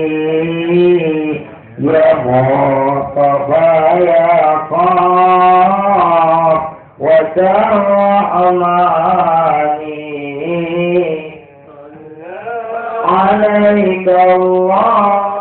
وترحمني يا مصطفى يا خاف وترحمني عليك الله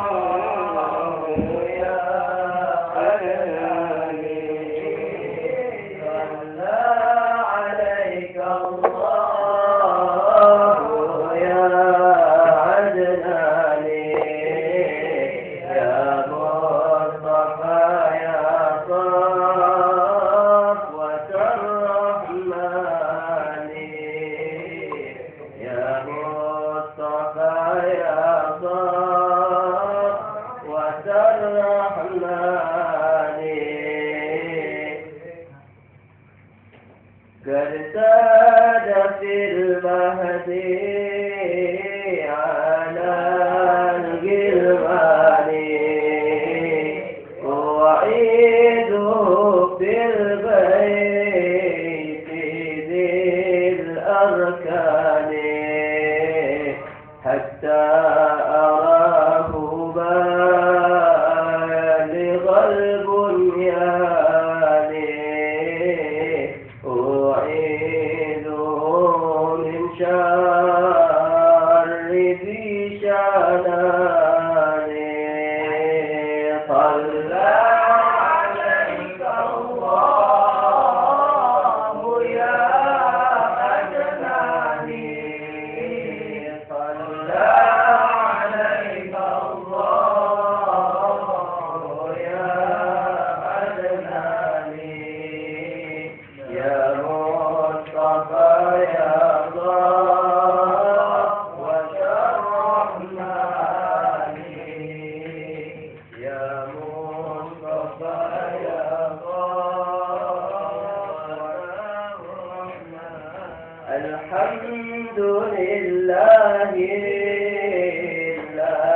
الحمد لله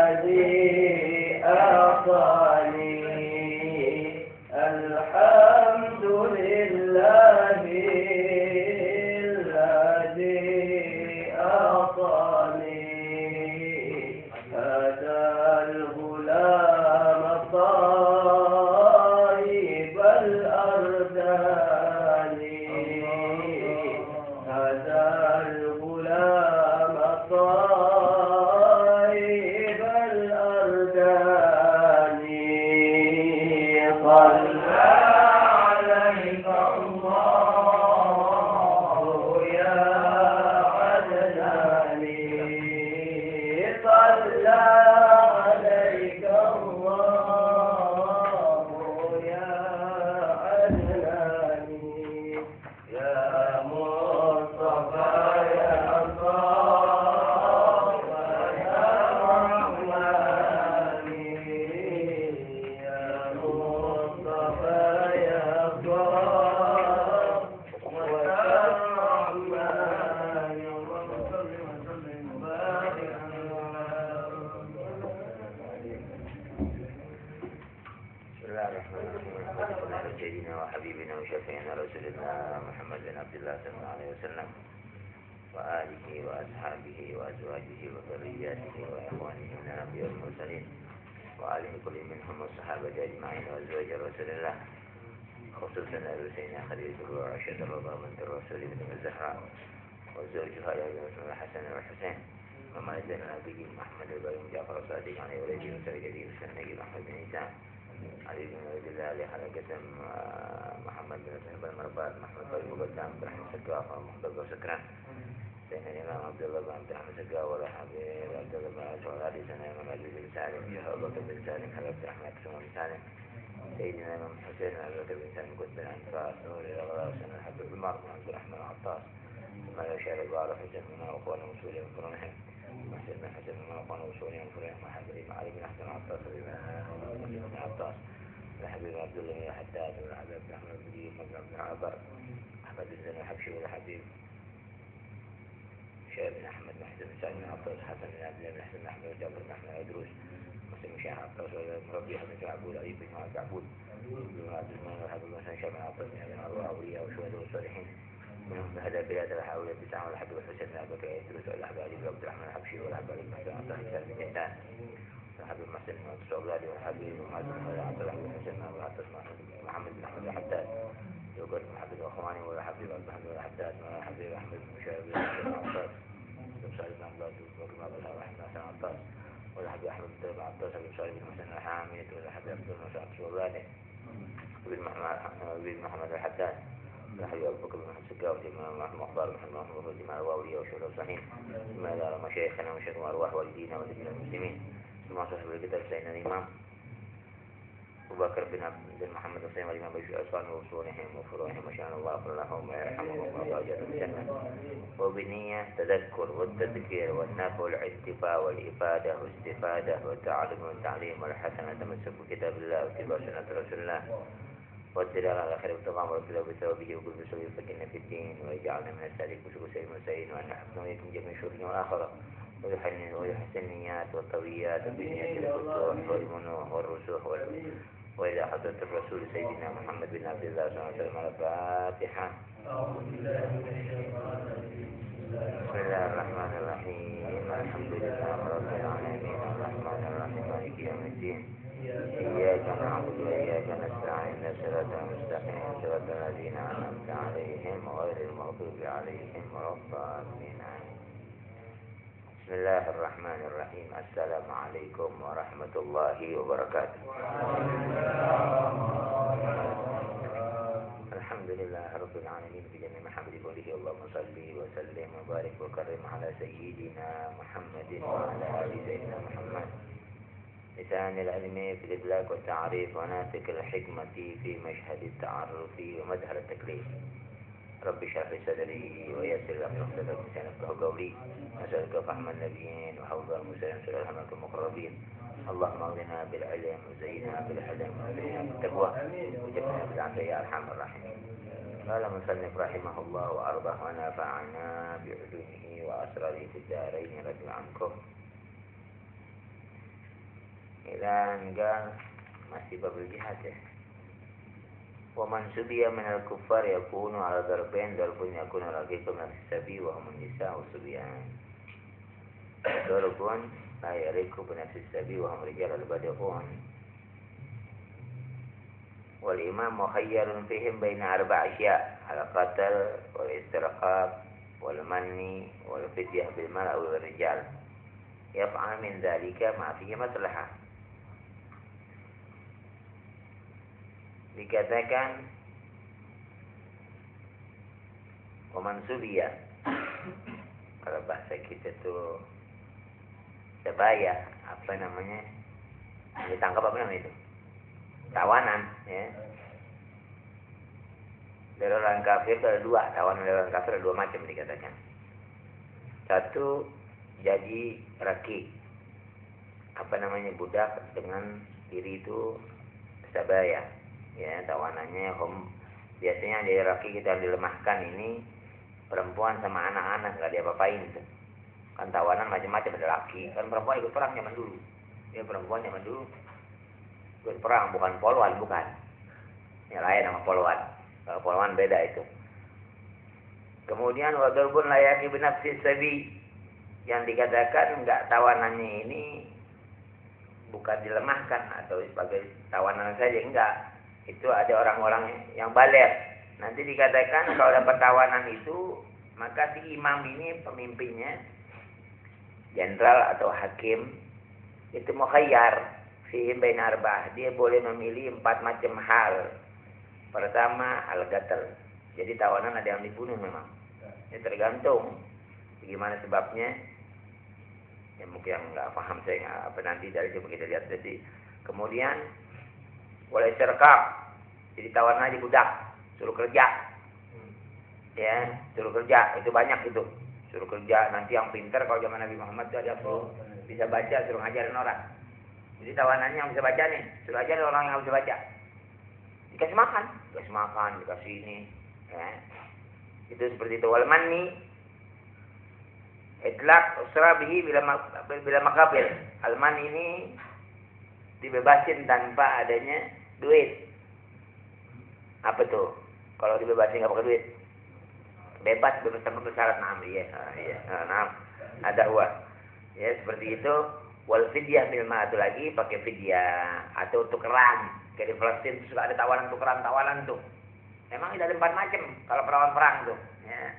الذي أعطاني الحمد لله الذي أعطاني هذا الغلام طيب الأردان هذا الغلام طيب الأردان صلى عليك الله يا عدناني صلى عليك الله يا عدناني يا مصطفى يا صاف يا رحماني يا مصطفى يا صاف ويا رحماني اللهم صل وسلم وبارك بسم الله الرحمن الرحيم الحمد لله سيدنا وحبيبنا وشفيعنا رسولنا محمد بن عبد الله صلى الله عليه وسلم وآله وأصحابه وأزواجه وذرياته وإخوانه من الأنبياء والمرسلين وآله كل منهم والصحابة أجمعين وأزواج رسول الله خصوصا أبي سيدنا خديجة وراشد رضا بنت الرسول بن الزهراء وزوجها يا بنت الحسن والحسين وما زال النبي محمد بن جعفر الصادق عليه ولده وسيدي النبي محمد بن عيسى علي بن عبد الله علي حلقة محمد بن سعيد بن مرباد محمد طيب قدام عبد الرحمن سقاف محمد بن سكران سيدنا الإمام عبد الله بن عبد الرحمن سقاف ولا حبيب عبد الله بن عبد العزيز سيدنا الإمام علي بن سالم أبو بكر بن سالم حبيب عبد الرحمن بن سالم سيدنا الإمام حسين أبو بكر بن سالم قد بن أنفاس نور الأغراض سيدنا الحبيب عمر بن عبد الرحمن العطاس ثم يشار البعض حسين من أخوان مسؤولين من فرنهم وسيدنا حسين من أخوان مسؤولين من فرنهم وحبيب علي بن حسن العطاس بن عطاس الحبيب عبد الله بن حداد والحبيب بن أحمد بن مجرم بن عبر أحمد بن زين الحبشي والحبيب شيخ بن أحمد بن حسن بن سعد بن عطاس حسن بن عبد الله بن حسن بن أحمد وجابر بن أحمد عدروس مسلم بن شيخ عطاس والمربي بن عبود أيوب بن عبود بن عبد المنعم والحبيب بن شيخ بن عطاس بن أبي الأولياء والشهداء والصالحين منهم بهذا بلاد الحاولة بتاع والحبيب الحسين بن أبي بكر يدرس والحبيب علي بن عبد الرحمن الحبشي والحبيب علي بن حسين عبد الحسين بن جهدان والحبيب محسن بن عبد الصغير والحبيب محمد بن عبد الرحمن بن حسين بن عبد العطاس محمد بن أحمد الحداد يقول الحبيب الأخواني والحبيب عبد الحمد الحداد والحبيب أحمد بن شعيب بن عباس وسعيد بن عباس وبكر بن عبد الله بن عباس والحبيب أحمد بن عباس بن سعيد بن حسين الحامد والحبيب عبد الله بن عبد وبن محمد الحداد الحبيب أبو بكر بن حسن الجاوي بن مختار بن محمد بن جمال الواولية وشهود الصحيح ثم إلى مشايخنا ومشايخ أرواح والدينا والدين المسلمين ثم صاحب الكتاب سيدنا الإمام أبو بكر بن محمد الصيم والإمام بشير أسوان وصولهم وفروعهم وشأن الله غفر لهم ويرحمهم ودرجات الجنة وبنية تذكر والتذكير والنفع والاعتفاء والإفادة والاستفادة والتعلم والتعليم والحسنة تمسك بكتاب الله واتباع سنة رسول الله والدلالة على خير التضامن والابتلاء بثوابه وكل بسوء فكنا في الدين ويجعلنا من السالك وشكر سيد المرسلين وأن نحفظنا ويكون جميع الشرك والآخرة ويحسن النيات والطويات وبنية الفتوح والمنوح والرسوح وإلى حضرة الرسول سيدنا محمد بن عبد الله صلى الله عليه وسلم الفاتحة. بسم الله الرحمن الرحيم الحمد لله رب العالمين الرحمن الرحيم مالك يوم الدين إياك نعبد وإياك نستعين صراط المستقيم صراط الذين أنعمت عليهم غير المغضوب عليهم ولا الضالين. بسم الله الرحمن الرحيم السلام عليكم ورحمة الله وبركاته. الحمد لله رب العالمين بجميع محمد قوله اللهم صل وسلم وبارك وكرم على سيدنا محمد وعلى آل سيدنا محمد لسان العلم في الإدلاك والتعريف وناسك الحكمة في مشهد التعرف ومدهر التكليف. رب اشرح لي صدري ويسر لي امري واحلل عقدة من لساني يفقهوا قولي. نسألك فهم النبيين وحوض المرسلين وسائر الحملة المقربين. اللهم اغننا بالعلم وزينا بالحلم وزينا بالتقوى وجبنا بالعافية يا ارحم الراحمين. قال المصنف رحمه الله وارضاه ونفعنا بعلومه واسراره في الدارين رضي عنكم. إلى أن قال masih bab jihad ya. ومن سبي من الكفار يكون على ضربين ضرب يكون رقيق من السبي وهم النساء والصبيان ضرب لا يليق بنفس السبي وهم رجال البالغون والإمام مخير فيهم بين 4 أشياء القتل والاسترقاق والمن والفدية بالمال أو الرجال يفعل من ذلك ما فيه مصلحة. Dikatakan Wamansubiya kalau bahasa kita tuh sebaya apa namanya ditangkap apa namanya itu tawanan ya dari orang kafir ada 2 tawanan dari orang kafir ada 2 macam dikatakan. Satu jadi raki apa namanya budak dengan diri itu sebaya ya tawanannya biasanya dari laki kita yang dilemahkan ini perempuan sama anak-anak nggak diapa-apain kan tawanan macam-macam ada laki kan perempuan ikut perang zaman dulu ya perempuan zaman dulu ikut perang bukan poluan bukan yang lain sama poluan kalau poluan beda itu. Kemudian wadarbun layaki binafsi sabi yang dikatakan nggak tawanannya ini bukan dilemahkan atau sebagai tawanan saja enggak. Itu ada orang-orang yang baligh. Nanti dikatakan kalau dapat tawanan itu, maka si imam ini pemimpinnya, jenderal atau hakim, itu mukhayyar fi bain arba'ah. Dia boleh memilih 4 macam hal. Pertama, al-qatl. Jadi tawanan ada yang dibunuh memang. Ini tergantung bagaimana sebabnya. Ya mungkin yang nggak paham saya apa nanti dari coba kita lihat tadi. Kemudian boleh serkap, jadi tawanan di budak, suruh kerja, ya, suruh kerja, itu banyak itu, suruh kerja. Nanti yang pintar kalau zaman Nabi Muhammad itu ada bisa baca, suruh ngajarin orang. Jadi tawanannya yang bisa baca nih, suruh ajarin orang yang bisa baca. Dikasih makan, dikasih ini, ya, itu seperti itu. Wal manni, itlaq usra bihi bila makabir. Alman ini dibebasin tanpa adanya duit. Apa tuh? Kalau dibebasin nggak pakai duit, bebas tanpa bersyarat. Naam, iya. Naam. Ada huwa. Ya, seperti itu. Wal fidyah bil ma'atu lagi pakai fidyah atau tukeran. Kayak di Palestina itu suka ada tawaran tuh. Memang ada 4 macam kalau perang tuh. Ya.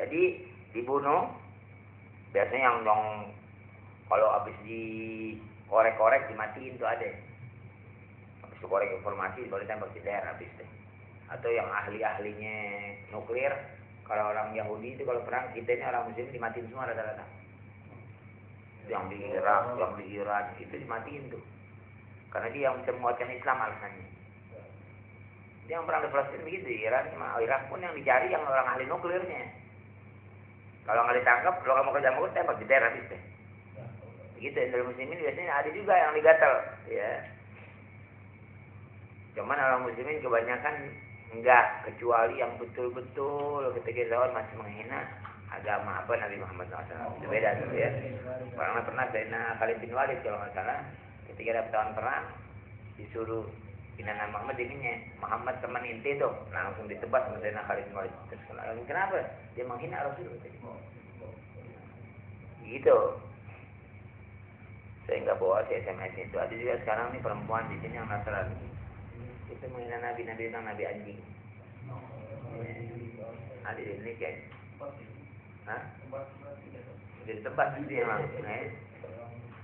Jadi dibunuh biasanya yang kalau habis dikorek-korek dimatiin tuh ada. Habis dikorek informasi baru tembak di daerah habis deh. Atau yang ahli-ahlinya nuklir, kalau orang Yahudi itu kalau perang, kita ini orang Muslim dimatiin semua rata-rata. Yang di Irak, yang di Iran itu dimatiin tuh. Karena dia yang bisa menguatkan Islam alasannya. Dia yang perang di Palestina begitu, Irak pun yang dicari yang orang ahli nuklirnya. Kalau nggak ditangkap, kalau kamu kerja mau tembak di daerah habis deh. Begitu, dari muslimin biasanya ada juga yang digatal, ya. Cuman orang muslimin kebanyakan enggak, kecuali yang betul-betul ketika lawan masih menghina agama apa Nabi Muhammad SAW. Itu beda tuh ya. Pernah Sayyidina Khalid bin Walid kalau nggak salah, ketika ada tahun perang disuruh Nabi Muhammad ininya, Muhammad teman inti tuh, langsung ditebas sama Sayyidina Khalid bin Walid. Terus kenapa? Dia menghina Rasul. Gitu. Saya nggak bawa si SMS itu. Ada juga sekarang nih perempuan di sini yang Nasrani. Itu menghina Nabi bilang Nabi anjing. Ada di Indonesia. Hah? Jadi tempat itu emang.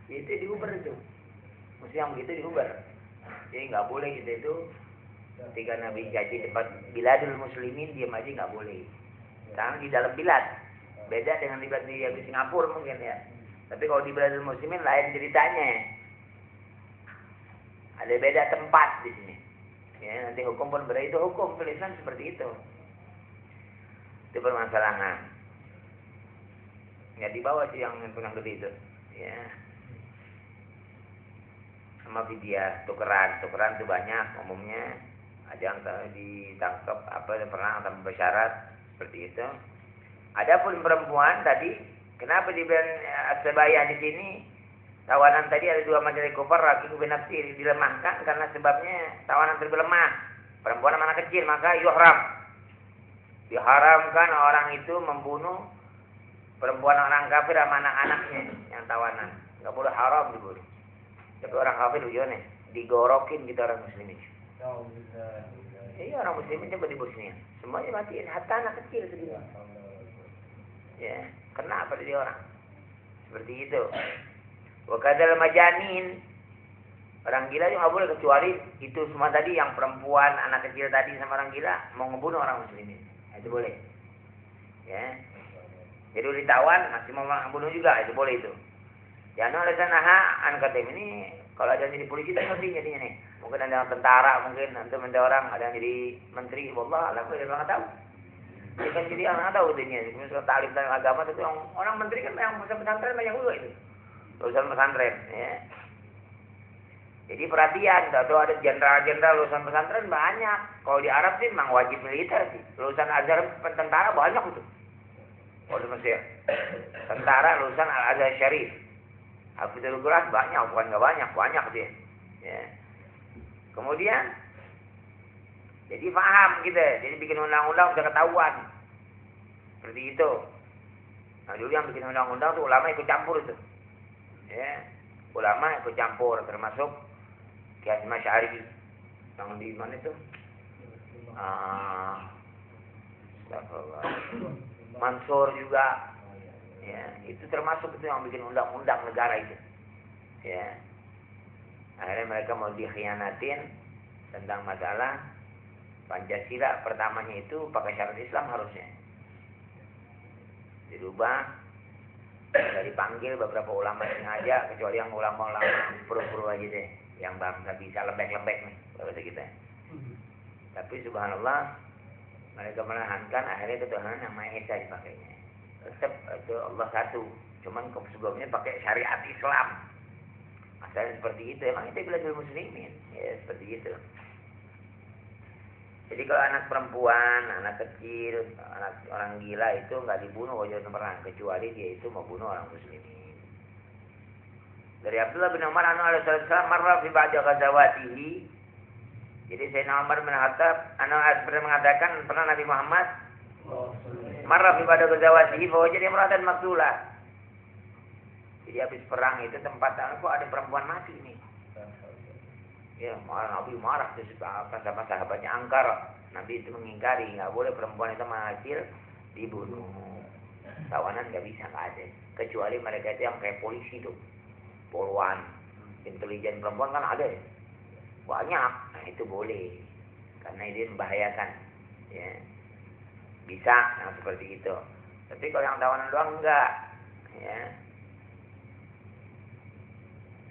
Itu diuber itu. Mesti yang begitu diuber. Jadi nggak boleh kita itu ketika Nabi gaji tempat biladul muslimin diam aja nggak boleh. Karena di dalam bilad beda dengan di Singapura mungkin ya. Tapi kalau di biladul muslimin lain ceritanya. Ada beda tempat di sini. Ya, nanti hukum pun beda, itu hukum Islam seperti itu. Itu permasalahan. Nggak dibawa sih yang gede itu. Ya. Sama fidyah, tukeran itu banyak umumnya. Ada yang ditangkap perang tanpa bersyarat seperti itu. Adapun perempuan tadi, kenapa dibilang sebaya di sini? Tawanan tadi ada 2 macam kufar, laki bin nafsi dilemahkan karena sebabnya tawanan terlemah. Perempuan sama anak kecil maka yuhram. Diharamkan orang itu membunuh perempuan orang kafir sama anak-anaknya yang tawanan. Enggak boleh, haram dibunuh. Tapi orang kafir ujone digorokin kita orang muslimin. Iya, orang muslimin coba di Bosnia. Semuanya matiin, hatta anak kecil segini. Ya, kenapa dia orang? Seperti itu. Wa kadzal majanin. Orang gila juga nggak boleh kecuali itu semua tadi yang perempuan, anak kecil tadi sama orang gila mau ngebunuh orang muslimin. Itu boleh. Ya. Jadi ditawan masih mau ngebunuh juga, itu boleh itu. Jangan alasan an katem ini kalau ada yang jadi polisi itu ngerti jadinya nih. Mungkin ada yang tentara, mungkin nanti ada orang ada yang jadi menteri, wallah alam dia nggak tahu. Dia kan jadi orang nggak tahu jadinya. Misalnya talim dan agama itu orang menteri kan yang pesantren banyak juga itu. Lulusan pesantren, ya. Jadi perhatian, kalau ada jenderal-jenderal lulusan pesantren banyak. Kalau di Arab sih memang wajib militer sih. Lulusan Azhar tentara banyak itu. Kalau di Mesir, tentara lulusan Al-Azhar Syarif. Hafizul Quran banyak, bukan nggak banyak dia. Ya. Kemudian, jadi paham gitu, jadi bikin undang-undang udah ketahuan. Seperti itu. Nah dulu yang bikin undang-undang tuh ulama ikut campur itu. Ya, ulama ikut campur termasuk Kiai Masyari yang di mana itu? Mansur juga. Ya, itu termasuk itu yang bikin undang-undang negara itu. Ya. Akhirnya mereka mau dikhianatin tentang masalah Pancasila pertamanya itu pakai syarat Islam harusnya. Dirubah. Dari panggil beberapa ulama sengaja, kecuali yang ulama-ulama puru-puru aja deh, yang nggak bisa lembek-lembek nih, bahasa kita. Tapi subhanallah, mereka menahankan, akhirnya ketuhanan yang Maha Esa dipakainya. Tetap itu Allah satu, cuman sebelumnya pakai syariat Islam. Asalnya seperti itu, emang itu biladul muslimin, ya seperti itu. Jadi kalau anak perempuan, anak kecil, anak orang gila itu nggak dibunuh wajib perang, kecuali dia itu mau bunuh orang muslimin. Dari Abdullah bin Umar alaihi salam marra fi ba'da ghazawatihi. Jadi Sayyidina Umar bin Khattab pernah mengatakan pernah Nabi Muhammad Marah ibadah kezawasihi bahwa jadi imra'atan maktulah. Jadi habis perang itu tempat kok ada perempuan mati nih. Ya, Nabi marah sama sahabatnya angkar. Nabi itu mengingkari, nggak boleh perempuan itu menghasil dibunuh. Tawanan nggak bisa, nggak ada. Kecuali mereka itu yang kayak polisi tuh, poluan, intelijen perempuan kan ada ya. Banyak, nah itu boleh. Karena ini membahayakan. Ya. Bisa yang seperti itu. Tapi kalau yang tawanan doang enggak. Ya.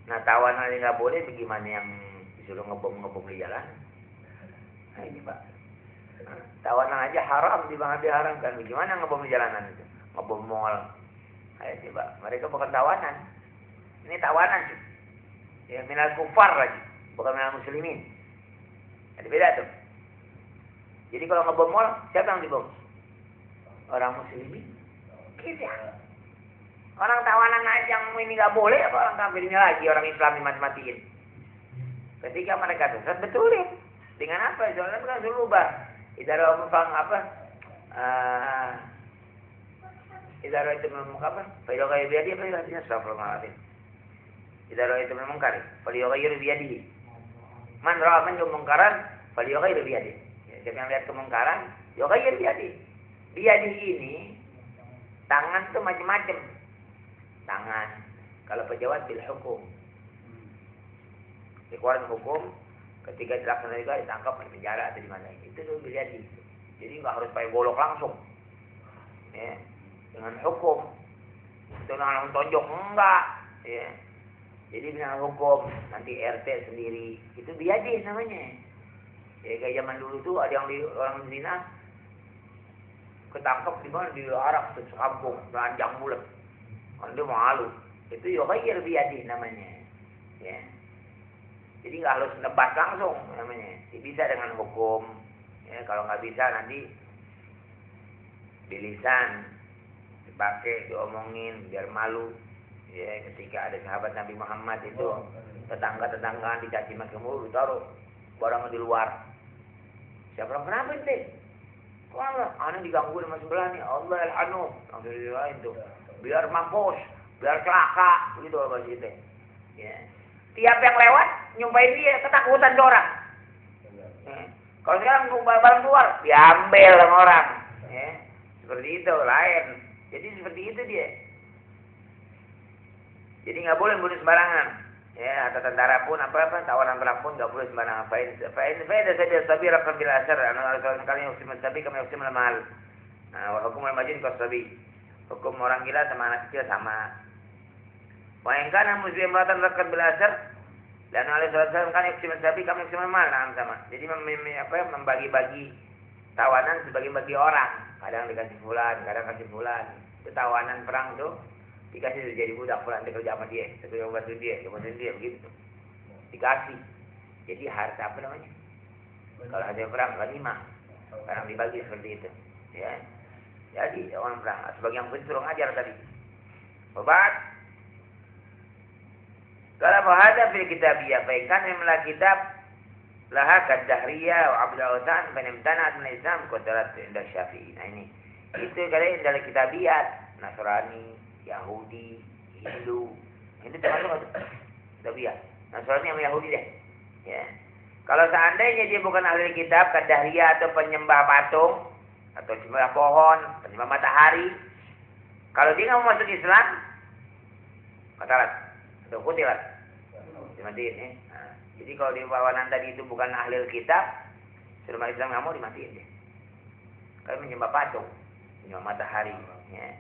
Nah tawanan ini nggak boleh, bagaimana yang disuruh ngebom di jalan? Nah ini Pak. Nah, tawanan aja haram, diharamkan. Bagaimana ngebom di jalanan itu? Ngebom mall. Nah ini Pak, mereka bukan tawanan. Ini tawanan sih. Ya minal kufar lagi, bukan minal muslimin. Ada beda tuh. Jadi kalau ngebom mall, siapa yang dibom? Orang muslimin. Gitu ya. Orang tawanan aja yang ini nggak boleh, apa orang kafirnya lagi, orang Islam dimati-matiin. Ketika mereka sesat, betulin. Dengan apa? Soalnya mereka suruh ubah. Idara umfang apa? Idara itu memungkar apa? Faidah kaya biadi apa artinya? Astagfirullahaladzim. Idara itu memungkar. Faidah kaya biadi. Man ra'a man mungkaran, faidah kaya biadi. Siapa yang lihat kemungkaran, ya kaya biadi. Biadi ini tangan tuh macam-macam. Tangan. Kalau pejabat bil hukum. Dikeluarin hukum, ketika dilaksanakan juga ditangkap di penjara atau di mana. Itu tuh biadi. Jadi nggak harus pakai golok langsung. Ya. Dengan hukum. Itu langsung tonjok enggak. Ya. Jadi dengan hukum nanti RT sendiri itu biadi namanya. Ya kayak zaman dulu tuh ada yang orang zina ketangkep di mana di Arab tuh sekampung, telanjang bulat. Kan dia malu. Itu yughayir biyadi namanya. Ya. Jadi nggak harus nebas langsung namanya. Bisa dengan hukum. Ya, kalau nggak bisa nanti di lisan dipakai, diomongin biar malu. Ya, ketika ada sahabat Nabi Muhammad itu tetangga-tetanggaan dicaci maki mulu, taruh barang di luar. Siapa orang kenapa itu? Wah, aneh diganggu sama sebelah nih. Allah al-anu. Langsung dirain tuh. Biar mampus, biar celaka, gitu loh bahasa itu. Ya. Tiap yang lewat nyumpahin dia ketakutan orang. Ya. Kalau sekarang barang keluar, diambil sama orang. Ya. Seperti itu, lain. Jadi seperti itu dia. Jadi nggak boleh bunuh sembarangan. Ya, atau tentara pun apa-apa, tawanan perang pun nggak boleh sembarangan. Faedah saja sabi rakam bil asar, anak sekali yang muslim sabi kami muslim mal. Nah, hukum al-majin kau sabi. Hukum orang gila sama anak kecil sama. Wa in kana muslimatan rakam bil asar, dan alaihi wasallam kan muslim sabi kami muslim mal, nah sama. Jadi membagi-bagi tawanan sebagai bagi orang. Kadang dikasih fulan, kadang kasih fulan. Itu tawanan perang tuh. Dikasih jadi budak pulang kerja sama dia, sebagai bantu dia begitu. Dikasih. Jadi harta apa namanya? Kalau ada perang ghanimah. Sekarang dibagi seperti itu. Ya. Jadi orang perang, sebagian pun suruh ngajar tadi. Obat. Kalau bahada fil kitabiyah, baikkan memlah kitab laha kadahriyah wa abdul awsan penimtanat min Islam qadarat inda Syafi'i. Nah ini. Itu kalian dalam kitabiyat Nasrani, Yahudi, Hindu, itu termasuk Tabiat. Nasrani sama Yahudi deh. Ya. Kalau seandainya dia bukan ahli kitab, kadahriyah atau penyembah patung, atau penyembah pohon, penyembah matahari, kalau dia nggak mau masuk Islam, katalat atau kutilat, dimatiin ya. Nah, jadi kalau di bawanan tadi itu bukan ahli kitab, suruh Islam nggak mau dimatiin deh. Kalau menyembah patung, menyembah matahari, ya.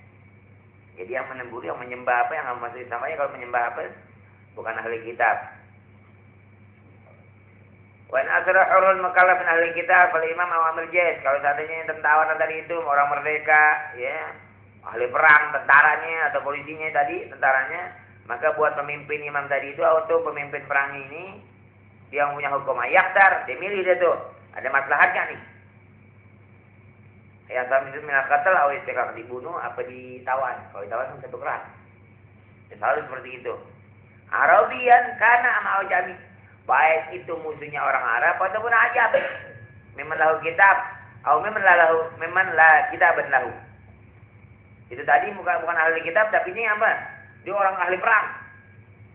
Jadi yang menemburi, yang menyembah apa, yang masuk Islamnya kalau menyembah apa, bukan ahli kitab. Wan asra hurul mukallaf min ahli kitab, fal imam awamil jais. Kalau seandainya tentara tadi itu orang merdeka, ya, ahli perang, tentaranya atau polisinya tadi, tentaranya, maka buat pemimpin imam tadi itu atau pemimpin perang ini, dia yang punya hukum ayaktar, dia milih dia tuh, ada maslahatnya nih. Ya sama itu minat katal atau istiqam dibunuh apa ditawan. Kalau ditawan kan satu keras. Ya, selalu seperti itu. Arabian karena amal jami. Baik itu musuhnya orang Arab ataupun ajam. Memang lahu kitab. Atau memang la kitab lahu. Itu tadi bukan ahli kitab, tapi ini apa? Dia orang ahli perang.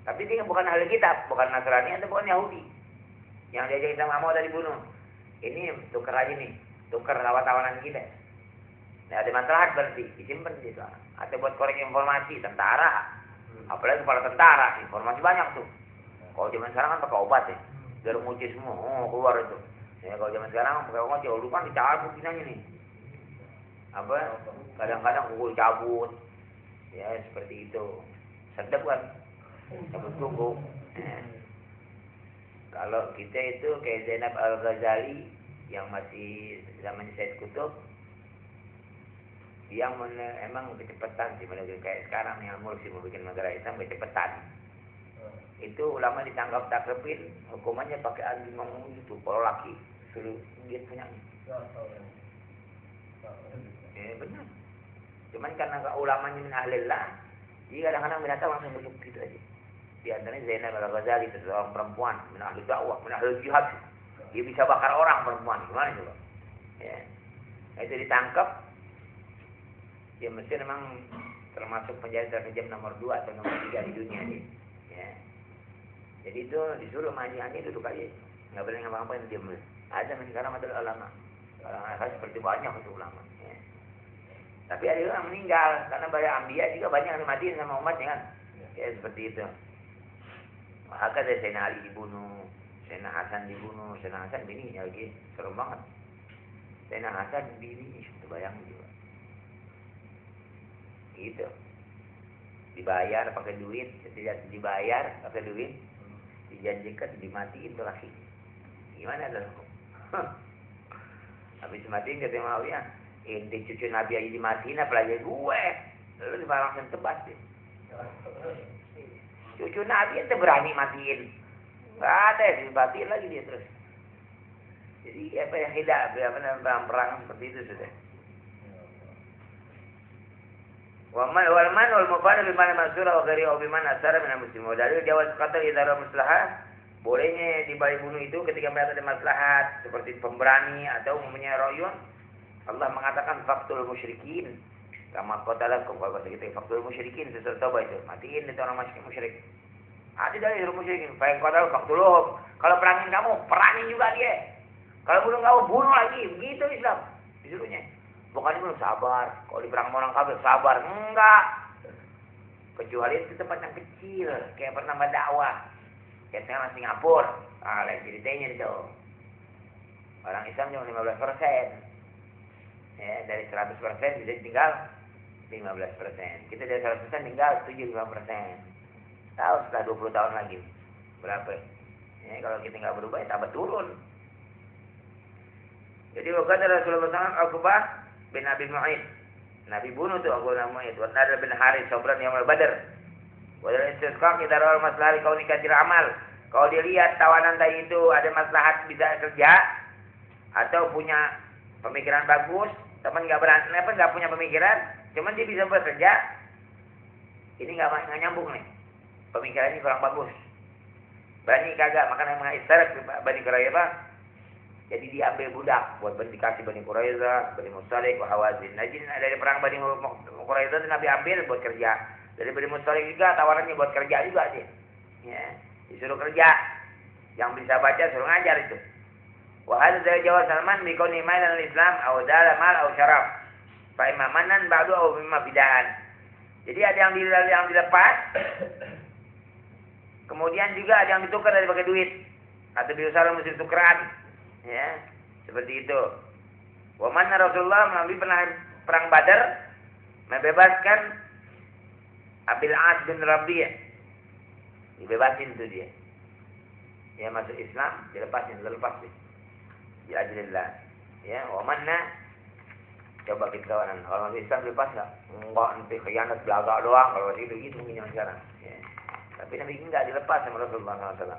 Tapi dia bukan ahli kitab, bukan Nasrani atau bukan Yahudi. Yang diajak sama mau tadi bunuh. Ini tukar aja nih, tukar tawanan kita. Nah, ada masalah berarti disimpan gitu. Atau buat korek informasi tentara. Apalagi kepala tentara, informasi banyak tuh. Kalau zaman sekarang kan pakai obat ya. Biar muci semua, keluar itu. Ya, kalau zaman sekarang pakai obat, ya dulu kan dicabut ginanya nih. Apa? Kadang-kadang kuku cabut. Ya, seperti itu. Sedap kan? Cabut kuku. Kalau kita itu kayak Zainab Al-Ghazali yang masih zaman Said Qutb, yang emang kecepatan sih, kayak sekarang yang Mursi mau bikin negara Islam kecepatan. Itu ulama ditangkap takribin, hukumannya pakai anjing ngomong itu, kalau laki suruh dia punya. Benar. Cuman karena ulamanya min ahlillah, jadi kadang-kadang binatang langsung bentuk gitu aja. Di antaranya Zainab Al-Ghazali, itu seorang perempuan, min ahli dakwah, min ahli jihad. Dia bisa bakar orang perempuan, gimana coba? Ya. Nah, itu ditangkap. Ya mesti memang termasuk penjara terkejam nomor 2 atau nomor 3 di dunia nih. Ya. Jadi itu disuruh maji duduk aja. Nggak boleh ngapa-ngapain dia boleh. Ada sekarang adalah ulama. Orang seperti banyak itu ulama. Ya. Tapi ada orang meninggal karena banyak ambiya juga banyak yang mati sama umatnya kan. Ya seperti itu. Maka dari Sayyidina Ali dibunuh, Sayyidina Hasan dibunuh, Sayyidina Hasan bininya lagi serem banget. Sayyidina Hasan bininya itu bayangin juga. Gitu. Dibayar pakai duit, tidak dibayar pakai duit, dijanjikan dimatiin tuh laki. Gimana dong? Habis dimatiin kata Muawiyah, inti cucu Nabi aja dimatiin apalagi gue. Lalu langsung tebas deh. Cucu Nabi itu berani matiin. Nggak ada yang dimatiin lagi dia terus. Jadi apa yang tidak perang seperti itu sudah. Wal mufad bimana mansura wa ghairi au bimana asara min muslim. Dari jawaz qatl idza maslahah, bolehnya dibalik bunuh itu ketika mereka ada maslahat seperti pemberani atau umumnya royun. Allah mengatakan faqtul musyrikin kama qatalakum, kalau kita faqtul musyrikin sesuatu taubat itu matiin itu orang musyrik. Ada dari musyrikin fa in qatal faqtuluhum. Kalau perangin kamu, perangin juga dia. Kalau bunuh kamu, bunuh lagi. Begitu Islam disuruhnya. Bukan itu sabar. Kalau di perang orang kafir sabar, enggak. Kecuali itu tempat yang kecil, kayak pernah berdakwah. Kayak sekarang Singapura. Ah, lihat ceritanya itu. Orang Islam cuma 15%. Ya, dari 100% bisa tinggal 15%. Kita dari 100% tinggal 75%. Tahu setelah 20 tahun lagi berapa? Ya, kalau kita nggak berubah, ya tambah turun. Jadi waktu Rasulullah SAW Al-Qubah bin Abi Mu'id. Nabi bunuh tuh Abu Mu'id. Wa Nadr bin Haris Sobran yang Badar. Wa dari istisqa kita rawal maslahah kau nikah amal. Kalau dia lihat tawanan tadi itu ada maslahat bisa kerja atau punya pemikiran bagus, teman nggak berani, nggak punya pemikiran, cuman dia bisa bekerja. Ini nggak nyambung nih. Pemikiran ini kurang bagus. Bani kagak, makanya mengistarak Bani Quraidah. Jadi diambil budak buat dikasih Bani Quraidah, Bani Mustalik, Hawazin. Nah, jadi dari perang Bani Quraidah itu Nabi ambil buat kerja. Dari Bani Mustalik juga tawarannya buat kerja juga sih. Ya, disuruh kerja. Yang bisa baca suruh ngajar itu. Wa hadza dari jawab Salman bi kauni mailan al-Islam aw dala mal aw syaraf. Fa imamanan ba'du aw mimma bid'an. Jadi ada yang dilepas. Kemudian juga ada yang ditukar dari pakai duit atau biusaha mesti tukeran. Ya, seperti itu. Wa manna Rasulullah melalui perang Badar membebaskan Abil As bin Rabi'. Dibebasin itu dia. Dia masuk Islam, dilepasin, dilepas dia. Ya ajilillah. Ya, wa manna coba kita kawanan. Kalau masuk Islam dilepas enggak? Enggak, nanti khianat belaka doang kalau gitu mungkin sekarang. Ya. Tapi Nabi enggak dilepas sama Rasulullah SAW.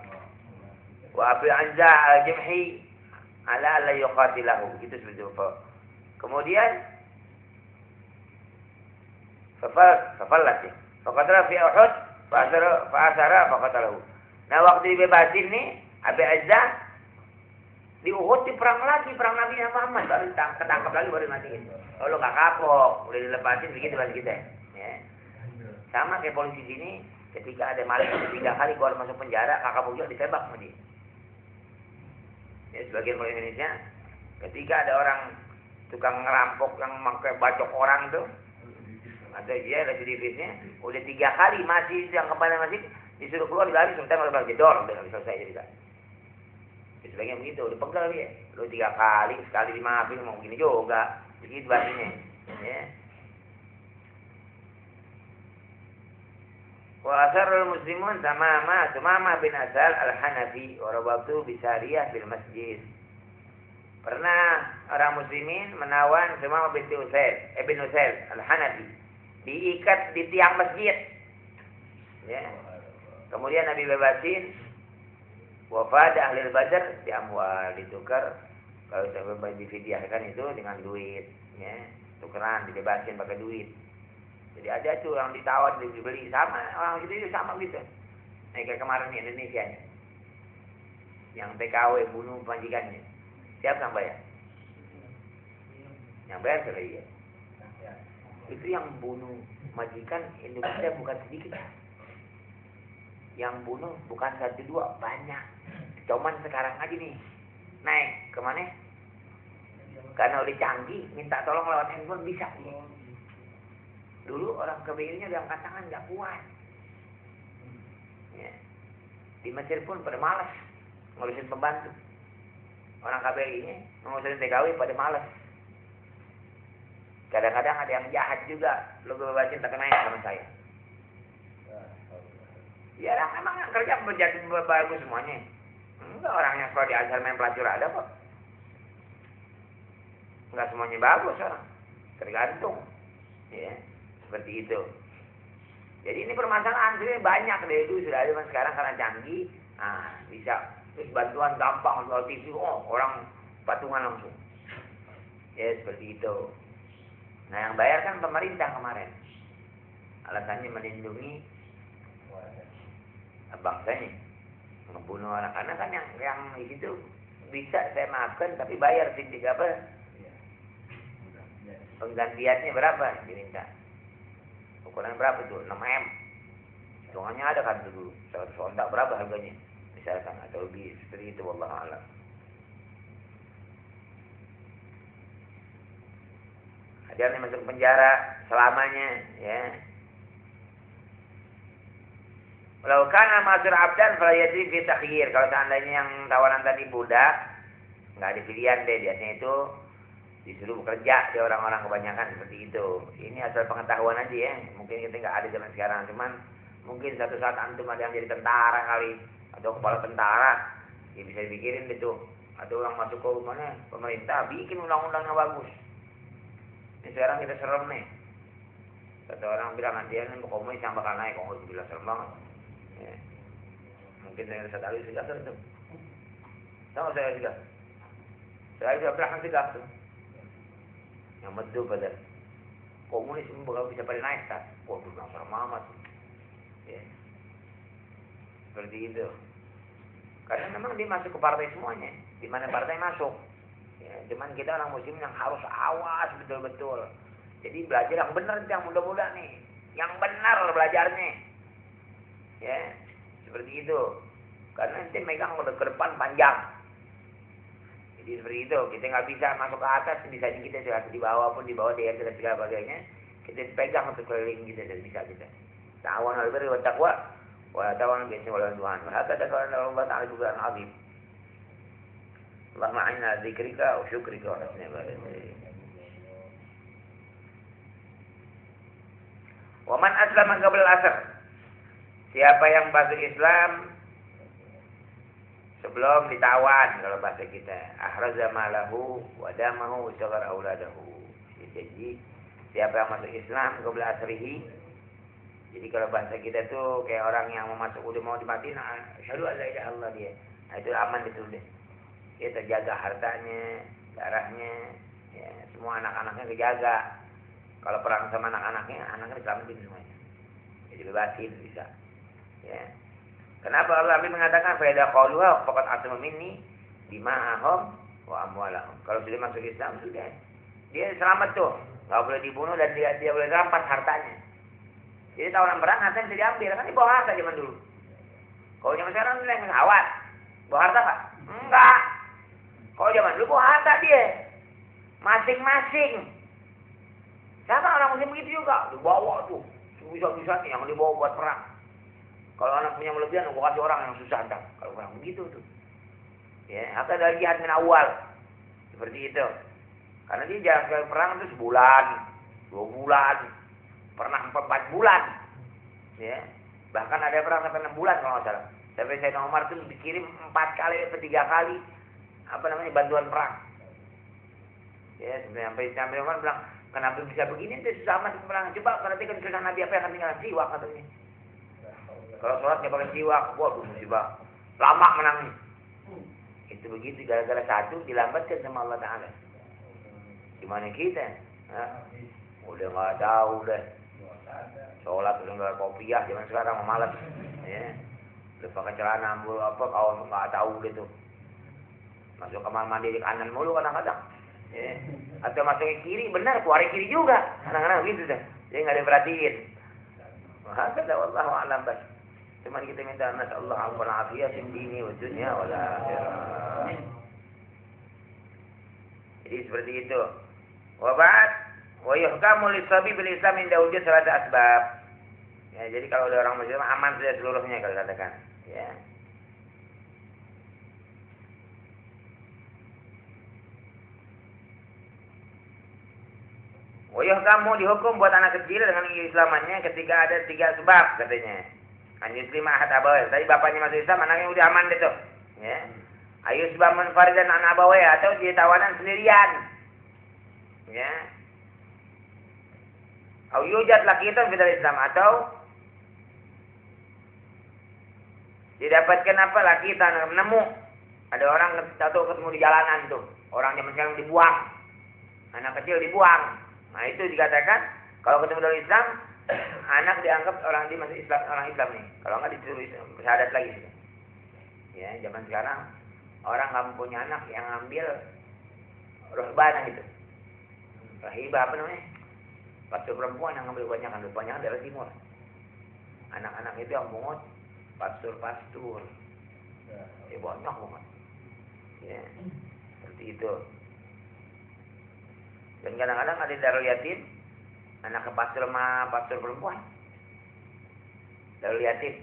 Wa Abi Anza al-Jimhi ala la yuqatilahu, itu seperti itu. Kemudian fafallat. Faqatala fi Uhud fa asara faqatalahu. Nah, waktu dibebasin nih Abi Azza Di Uhud di perang lagi, perang Nabi Muhammad baru ketangkap lagi baru matiin. Oh lo nggak kapok, udah dilepasin begitu kan kita. Ya. Sama kayak polisi sini, ketika ada maling 3 kali keluar masuk penjara, kakak kapok juga ditembak sama dia. Ya, sebagian polisi Indonesia, ketika ada orang tukang ngerampok yang pakai bacok orang tuh, atau dia residivisnya, udah 3 kali masih yang kemana masih disuruh keluar lari, sementara malah jedor, udah nggak bisa selesai cerita. Sebagian begitu, udah pegel dia. Lu 3 kali, sekali dimaafin, mau gini juga. Begitu artinya. Ya. Wa asarul muslimun Sumama bin Asal al-Hanafi wa rabatu bisariyah bil masjid. Pernah orang muslimin menawan Sumama bin Usail al-Hanafi. Diikat di tiang masjid. Ya. Kemudian Nabi bebasin. Wafat ahli badar di amwal, ditukar kalau sampai difidyahkan itu dengan duit, ya, tukeran dibebasin pakai duit. Jadi ada tuh yang ditawar dibeli sama orang itu sama gitu. Nah, kayak kemarin di Indonesia nih, yang TKW bunuh majikannya, siapa yang bayar? Yang bayar siapa ya? Itu yang bunuh majikan Indonesia bukan sedikit. Yang bunuh bukan 1 2, banyak. Cuman sekarang aja nih naik kemana? Karena udah canggih, minta tolong lewat handphone bisa. Dulu orang KBRI-nya udah angkat tangan nggak kuat. Ya. Di Mesir pun pada malas ngurusin pembantu. Orang KBRI-nya ngurusin TKW pada malas. Kadang-kadang ada yang jahat juga. Lo bebasin tak kenanya sama saya. Ya memang yang kerja menjadi bagus semuanya. Enggak, orangnya kalau di Azhar main pelacur ada kok. Enggak semuanya bagus orang. Tergantung. Ya, seperti itu. Jadi ini permasalahan sebenarnya banyak deh, itu sudah ada sekarang karena canggih. Nah, bisa terus bantuan gampang soal TV, orang patungan langsung. Ya, seperti itu. Nah, yang bayar kan pemerintah kemarin. Alasannya melindungi bangsanya, membunuh orang. Karena kan yang itu bisa saya maafkan tapi bayar sindik apa? Penggantiannya berapa diminta? Ukuran berapa tuh? 6 M. Hitungannya ada kan dulu. 100 ontak berapa harganya? Misalkan atau lebih seperti itu, wallahu a'lam. Ada yang masuk penjara selamanya, ya. Kalau kana masur abdan fala yadri fi takhyir. Kalau seandainya yang tawanan tadi budak, enggak ada pilihan deh, biasanya itu disuruh bekerja di orang-orang kebanyakan seperti itu. Ini asal pengetahuan aja ya. Mungkin kita enggak ada zaman sekarang, cuman mungkin satu saat antum ada yang jadi tentara kali atau kepala tentara, ya bisa dipikirin itu. Ada orang masuk ke rumahnya pemerintah bikin undang-undang yang bagus. Ini sekarang kita serem nih. Kata orang bilang nanti yang komunis yang bakal naik, komunis bilang serem banget. Ya. Mungkin saya rasa kali sudah tuh. Tahu saya sudah. Saya sudah belakang sudah tuh. Yang betul pada komunis ini bakal bisa pada naik tak? Wah, itu serem amat. Ya. Seperti itu. Karena memang dia masuk ke partai semuanya. Di mana partai masuk. Ya, cuman kita orang muslim yang harus awas betul-betul. Jadi belajar yang benar, yang mudah-mudah nih. Yang benar belajarnya. Ya, seperti itu. Karena nanti megang ke depan panjang. Jadi seperti itu. Kita nggak bisa masuk ke atas, bisa kita sudah di bawah pun, di bawah dia dan segala bagainya. Kita pegang untuk keliling kita dan bisa kita. Ta'awan al-birri wa taqwa wa ta'awan bil-ithmi wal 'udwan. Hakada qala Allah Ta'ala juga azim. Allahumma a'inna 'ala dzikrika wa syukrika wa husni ibadatik. Wa man aslama qabla al-'asr. Siapa yang masuk Islam sebelum ditawan, kalau bahasa kita, ahraza malahu wa damahu wa saghar auladahu. Jadi siapa yang masuk Islam qabla asrihi, jadi kalau bahasa kita tuh kayak orang yang mau masuk udah mau dimatiin, asyhadu an la ilaha illallah dia. Nah, itu aman itu deh. Dia terjaga hartanya, darahnya, ya, semua anak-anaknya dijaga. Kalau perang sama anak-anaknya, anaknya diselamatin semuanya. Jadi bebasin bisa. Ya. Kenapa Allah mengatakan faedah qaluha faqad asma minni? dima'ahum wa amwalahum. Kalau sudah masuk Islam sudah dia selamat tuh, nggak boleh dibunuh dan dia boleh rampas hartanya. Jadi tawanan perang harta bisa diambil, kan dibawa harta zaman dulu. Kalau zaman sekarang yang pesawat, bawa harta nggak? Enggak. Kalau zaman dulu bawa harta dia, masing-masing. Siapa orang muslim begitu juga, dibawa tuh, bisa-bisa yang dibawa buat perang. Kalau anak punya kelebihan, gua kasih orang yang susah entar. Kalau perang begitu tuh. Ya, atau dari jihad min awal, seperti itu. Karena dia jarak perang itu sebulan, 2 bulan, pernah 4 bulan. Ya. Bahkan ada perang sampai 6 bulan kalau nggak salah. Sampai Sayyidina Umar itu dikirim 4 kali atau 3 kali bantuan perang. Ya, sampai Umar bilang, kenapa bisa begini? Itu susah amat perang. Coba perhatikan sunnah Nabi apa yang akan tinggal siwak katanya. Kalau sholat nggak pakai siwak, waduh musibah. Lama menangnya. Itu begitu gara-gara satu dilambatkan sama Allah Ta'ala. Gimana kita? Udah nggak tahu deh. Sholat udah nggak kopiah zaman sekarang malas. Ya. Udah pakai celana ambul apa kawan nggak tahu gitu. Masuk kamar mandi di kanan mulu kadang-kadang. Ya. Atau masuk ke kiri benar keluar kiri juga. Kadang-kadang gitu deh. Jadi nggak diperhatiin. Hakada wallahu a'lam bas. Cuman kita minta nasallahu alaihi wasallam dini wa dunya wal akhirah. Jadi seperti itu. Wa ba'd wa yuhkamu lis-sabi bil Islam inda wujud salat asbab. Ya, jadi kalau ada orang muslim aman sudah seluruhnya kalau katakan, ya. Wa yuhkamu dihukum buat anak kecil dengan islamannya ketika ada 3 sebab katanya. An yuslima ahad abawai. Tadi bapaknya masuk Islam, anaknya udah aman deh tuh. Ya. Ayo sebab munfaridan an abawai atau dia tawanan sendirian. Ya. Au yujad lakitan fil Islam atau didapatkan apa lakitan nemu. Ada orang jatuh ketemu di jalanan tuh. Orang zaman sekarang dibuang. Anak kecil dibuang. Nah, itu dikatakan kalau ketemu dalam Islam, anak dianggap orang di masih Islam, orang Islam nih. Kalau nggak disuruh syahadat lagi. Ya, zaman sekarang orang nggak punya anak yang ambil ruhbanah itu. Rahibah apa namanya? Pastor perempuan yang ambil banyak kan, banyak dari timur. Anak-anak itu yang pungut pastor. Ya banyak banget. Ya, seperti itu. Dan kadang-kadang ada darul yatim, anak ke pastor sama pastor perempuan. Darul yatim.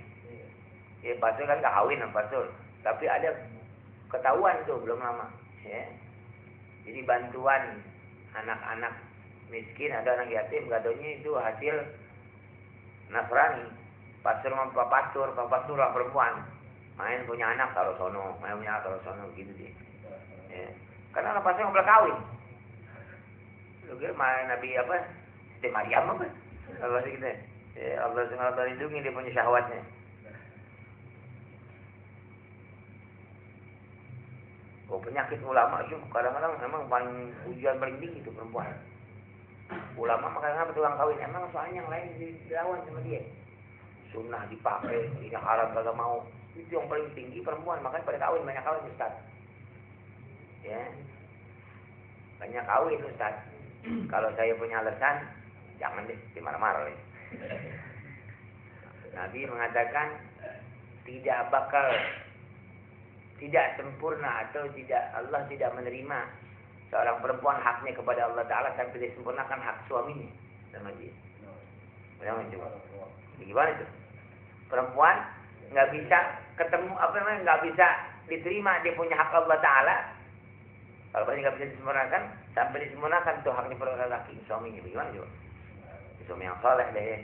Ya pastor kan gak kawin sama pastor, tapi ada ketahuan tuh belum lama. Ya. Jadi bantuan anak-anak miskin ada anak yatim gadonya itu hasil Nasrani. Pastor sama pastor lah perempuan. Main punya anak taruh sono, gitu deh. Ya. Karena anak pastor nggak boleh kawin. Lu kira Nabi apa? Siti Maryam apa? Apa sih kita? Ya, Allah SWT lindungi dia punya syahwatnya. Oh, penyakit ulama itu kadang-kadang memang paling ujian paling tinggi itu perempuan. Ulama makanya tukang kawin emang soalnya yang lain dilawan sama dia. Sunnah dipakai, tidak haram kagak mau. Itu yang paling tinggi perempuan, makanya pada kawin banyak kawin Ustaz. Ya. Banyak kawin Ustaz. Kalau saya punya alasan, jangan deh, dimarah-marah ya. Nabi mengatakan tidak sempurna atau Allah tidak menerima seorang perempuan haknya kepada Allah Ta'ala sampai disempurnakan hak suaminya sama dia. Bagaimana coba? Gimana itu? Perempuan nggak bisa ketemu nggak bisa diterima dia punya hak Allah Ta'ala. Kalau pasti nggak bisa disempurnakan sampai disempurnakan tuh haknya perempuan laki suaminya. Bagaimana coba? Suami yang soleh deh.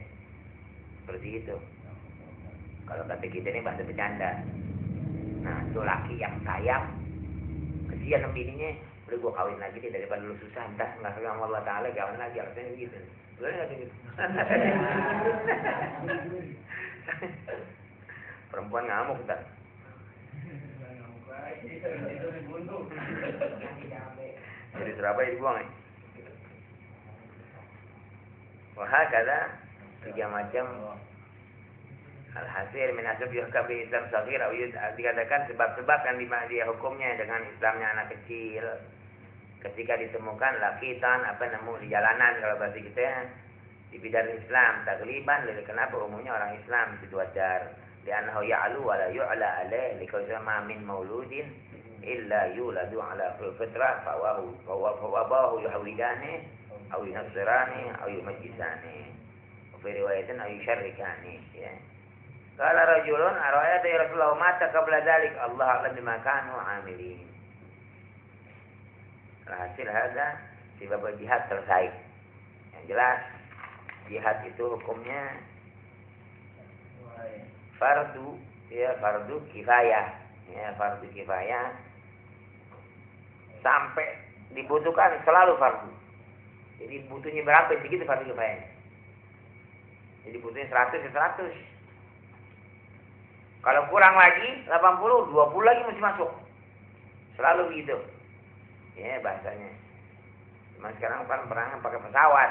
Seperti itu. Kalau kata kita ini bahasa bercanda. Nah, itu laki yang sayang, kesian sama bininya, udah gua kawin lagi deh daripada lu susah, entah nggak sama Allah Ta'ala, kawin lagi, alasannya begitu. Boleh nggak gitu? Perempuan ngamuk ntar. Jadi Surabaya dibuang ya. Wah, kata 3 macam Alhasil min asbab yuhkabi Islam saghir dikatakan sebab-sebab yang dia hukumnya dengan Islamnya anak kecil. Ketika ditemukan lakitan nemu di jalanan kalau bahasa kita di bidang Islam tagliban kenapa umumnya orang Islam itu wajar. Li'annahu ya'lu wa la yu'la alaih liqausama min mauludin illa yuladu ala fitrah fawabahu yuhawidani au yunasirani au yumajisani fi riwayatin au yusyarrikani ya. Qala rajulun ara'ayta ya Rasulullah mata qabla dzalik Allah a'lam bima kanu 'amilin. Hasil hadza sebab jihad selesai. Yang jelas jihad itu hukumnya fardu kifayah ya, fardu kifayah sampai dibutuhkan selalu fardu. Jadi butuhnya berapa segitu fardu kifayah. Jadi butuhnya 100 ya 100. Kalau kurang lagi 80, 20 lagi mesti masuk. Selalu begitu. Ya bahasanya. Cuma sekarang kan perang pakai pesawat.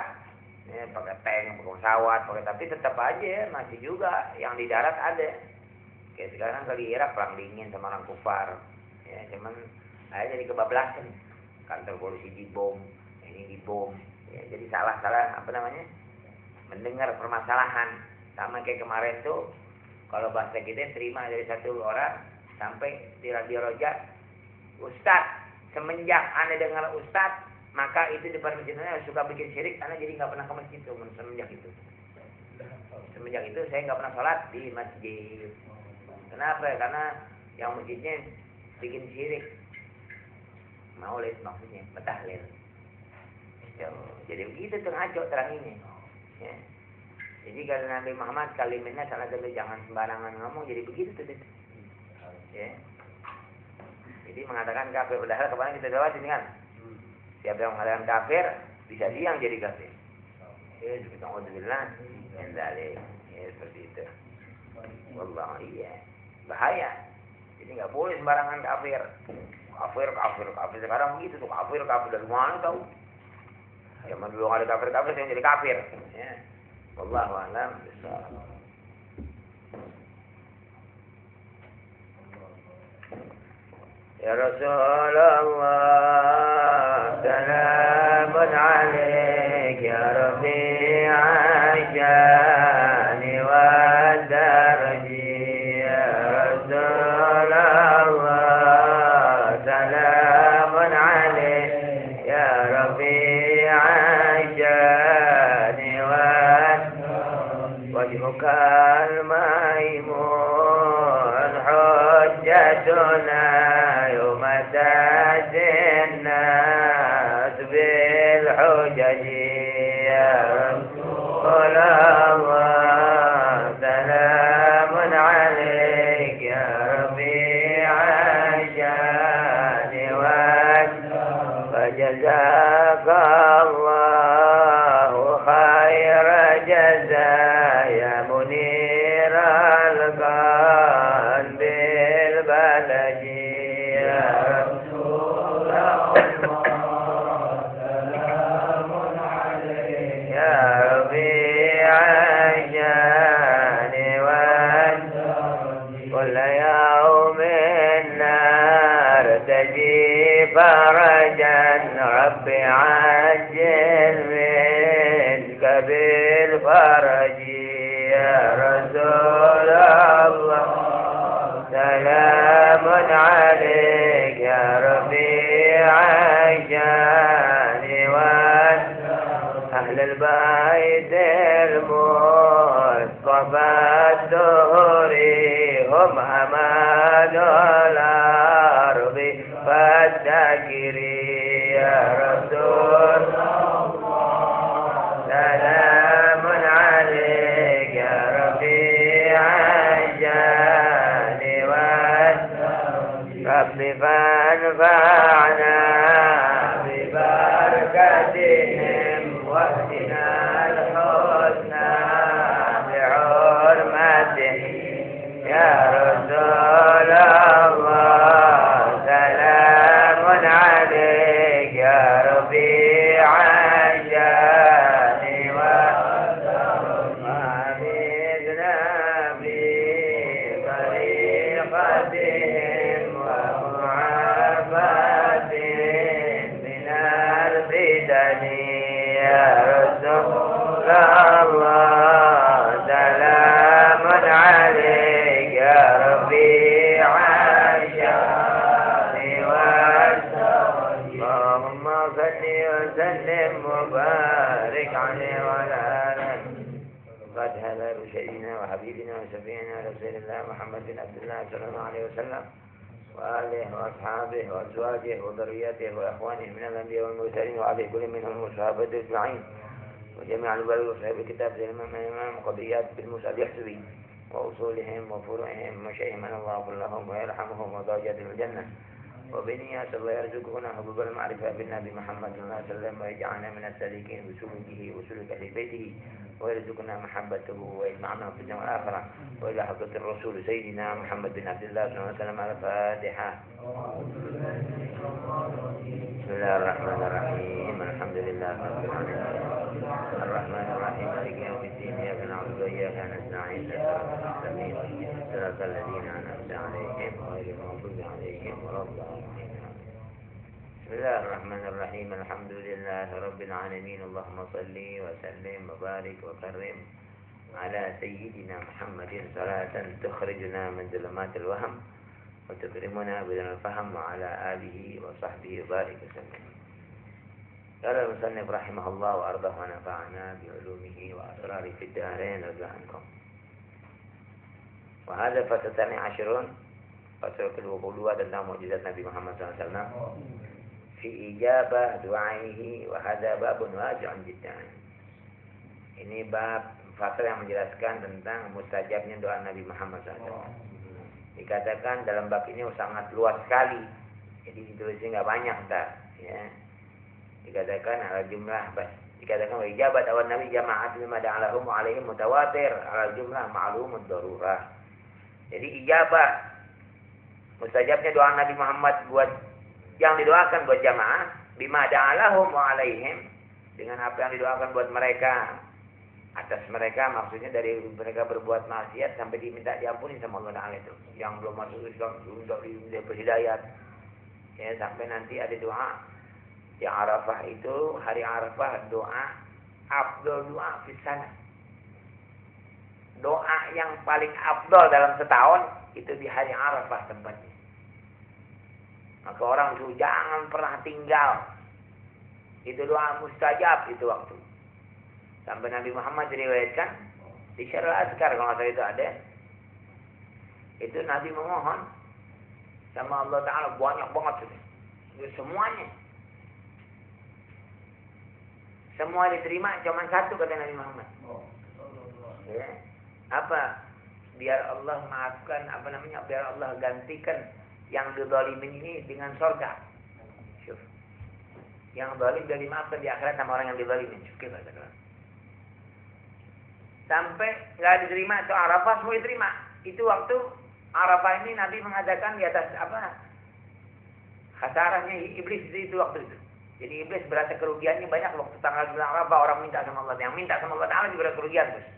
Ya, pakai tank, pakai pesawat, tapi tetap aja masih juga yang di darat ada. Kayak sekarang kali Irak perang dingin sama orang kufar. Ya, cuman akhirnya jadi kebablasan. Kantor polisi dibom, ini dibom. Ya, jadi salah mendengar permasalahan. Sama kayak kemarin tuh kalau bahasa kita terima dari satu orang sampai di radio Rojak, Ustadz, semenjak Anda dengar Ustadz, maka itu depan masjidnya suka bikin syirik, Anda jadi nggak pernah ke masjid tuh semenjak itu. Semenjak itu saya nggak pernah sholat di masjid. Kenapa? Karena yang masjidnya bikin syirik. Maulid maksudnya, betahlil. Jadi begitu tuh ngaco terang ini. Ya. Jadi kalau Nabi Muhammad kalimatnya salah satu jangan sembarangan ngomong, jadi begitu tuh. Ya. Jadi mengatakan kafir, padahal kemarin kita jawab ini kan. Siapa yang mengatakan kafir, bisa dia yang jadi kafir. Ya, kita alhamdulillah min dzalik. Ya, seperti itu. Wallah iya. Bahaya. Jadi enggak boleh sembarangan kafir. Kafir sekarang begitu tuh, kafir dari mana tahu? Ya, dulu ada kafir yang jadi kafir. Ya. Wallahu a'lam bishawab. Ya Rasulullah, salamun alaik ya Rabi'ah jani wa darji. Ya Rasulullah, salamun alaik ya Rabi'ah jani wa wajhuka al-maymun hujjatuna مساج الناس بالحجج يا رسول الله سلام عليك يا ربيع الشان فجزاك الله خير جزاء يا منير القلب البلد فرجا رب عجل منك بالفرج يا رسول الله سلام عليك يا ربيع الشان أهل البيت المصطفى الدهري هم أمان الأرض فالذاكري يا رسول الله سلام عليك يا ربيع الشان رب فانفعنا ببركتهم واهدنا الحسنى بحرمتهم يا رسول الله سلام عليك يا ربيع الشان وعمدنا به فتن ومعافاة من الفتن يا رسول الله سلام عليك يا ربيع الشام والسلام اللهم صل وسلم وبارك عليه وعلى آله قد هذا سيدنا وحبيبنا وشفيعنا رسول الله محمد بن عبد الله صلى الله عليه وسلم وآله وأصحابه وأزواجه وذريته وإخوانه من الأنبياء والمرسلين وعليه كل منهم والصحابة أجمعين وجميع البلد وصحاب الكتاب زي الإمام قضيات بالموسى اليحسبي وأصولهم وفروعهم وشيخهم الله كلهم ويرحمهم ودرجات الجنة وبنيات الله يرزقنا حبوب المعرفة بالنبي محمد صلى الله عليه وسلم ويجعلنا من السالكين بسلوكه وسلوك أهل بيته ويرزقنا محبته ويجمعنا في الجنة والآخرة وإلى حضرة الرسول سيدنا محمد بن عبد الله صلى الله عليه وسلم على الفاتحة. بسم الله الرحمن الرحيم الحمد لله رب العالمين الرحمن الرحيم مالك يوم الدين إياك نعبد وإياك نستعين صراط الذين أنعمت عليهم غير المغضوب عليهم ولا الضالين. بسم الله الرحمن الرحيم الحمد لله رب العالمين اللهم صل وسلم وبارك وكرم على سيدنا محمد صلاة تخرجنا من ظلمات الوهم وتكرمنا بدون الفهم وعلى آله وصحبه وبارك وسلم. قال المصنف رحمه الله وأرضاه ونفعنا بعلومه وأسراره في الدارين رضي عنكم. وهذا فتتني عشرون فصل kedua tentang mukjizat Nabi Muhammad SAW fi ijabah du'aihi wa hadza babun wasi'un jiddan. Ini bab fasal yang menjelaskan tentang mustajabnya doa Nabi Muhammad SAW. Dikatakan dalam bab ini sangat luas sekali. Jadi ditulisnya nggak banyak entar, ya. Dikatakan ala jumlah bas. Dikatakan wa ijabat awan Nabi jama'at bima da'alahum alaihim mutawatir ala jumlah ma'lumud darurah. Jadi ijabah mustajabnya doa Nabi Muhammad buat yang didoakan buat jamaah bima da'alahum wa alaihim dengan apa yang didoakan buat mereka atas mereka, maksudnya dari mereka berbuat maksiat sampai diminta diampuni sama Allah Ta'ala itu yang belum masuk Islam untuk diberi hidayat ya, sampai nanti ada doa yang Arafah itu hari Arafah doa afdal doa di sana, doa yang paling afdal dalam setahun itu di hari Arafah tempatnya. Maka orang itu jangan pernah tinggal. Itu doa mustajab itu waktu. Sampai Nabi Muhammad diriwayatkan di Syarul Azkar kalau nggak salah itu ada. Itu Nabi memohon sama Allah Ta'ala banyak banget itu semuanya. Semua diterima cuma satu kata Nabi Muhammad. Ya. Apa? Biar Allah maafkan biar Allah gantikan yang dizalimin ini dengan surga. Syuf. Yang zalim jadi dimaafkan di akhirat sama orang yang dizalimin. Syuf, sampai nggak diterima itu Arafah semua diterima. Itu waktu Arafah ini Nabi mengadakan di atas khasarahnya iblis itu waktu itu. Jadi iblis berasa kerugiannya banyak waktu tanggal 9 Arafah orang minta sama Allah. Yang minta sama Allah Ta'ala juga kerugian terus.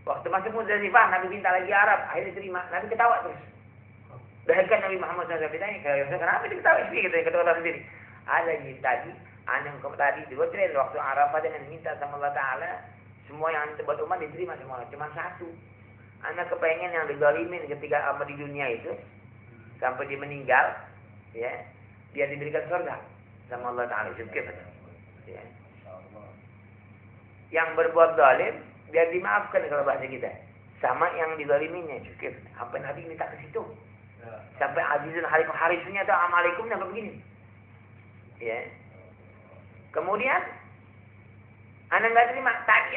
Waktu masuk Muzdalifah Nabi minta lagi Arab, akhirnya diterima. Nabi ketawa terus. Bahkan Nabi Muhammad SAW ditanya, kenapa diketawa sih? Gitu, kata sendiri. Ada tadi, yang tadi dua trail waktu Arafah dengan minta sama Allah Ta'ala, semua yang buat umat diterima semua, cuma satu. Anak kepengen yang dizalimin ketika apa di dunia itu, sampai dia meninggal, ya, dia diberikan surga sama Allah Ta'ala. Ya. Yang berbuat zalim, biar dimaafkan kalau bahasa kita. Sama yang dizaliminnya, cukup. Apa Nabi minta ke situ? Sampai Azizul Harisnya atau Amalikum sampai begini. Ya. Kemudian anak nggak terima. Tadi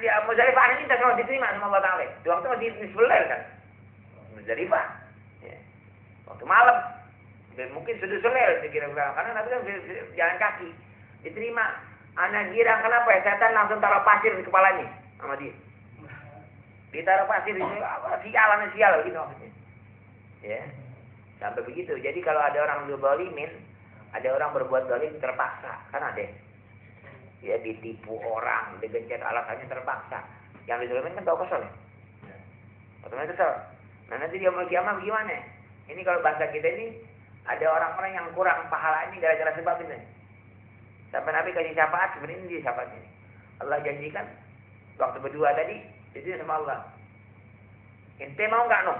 dia Muzdalifah anak minta sama diterima sama Allah Ta'ala. Itu waktu masih nisful lail kan. Muzdalifah. Ya. Waktu malam. Mungkin sudah selail kira-kira. Karena Nabi kan jalan kaki. Diterima. Anak girang kenapa ya? Setan langsung taruh pasir di kepalanya sama dia. Ditaruh pasir itu sial gitu maksudnya. Ya. Sampai begitu. Jadi kalau ada orang zalimin, ada orang berbuat zalim terpaksa, kan ada. Ya ditipu orang, digencet alasannya terpaksa. Yang dizalimin kan tahu kesel ya. Otomatis kesel. Nah nanti dia mau kiamat gimana? Ini kalau bahasa kita ini ada orang-orang yang kurang pahala ini gara-gara sebab ini. Sampai Nabi kasih syafaat sebenarnya ini syafaat ini. Allah janjikan waktu berdua tadi itu sama Allah. Ente mau nggak no?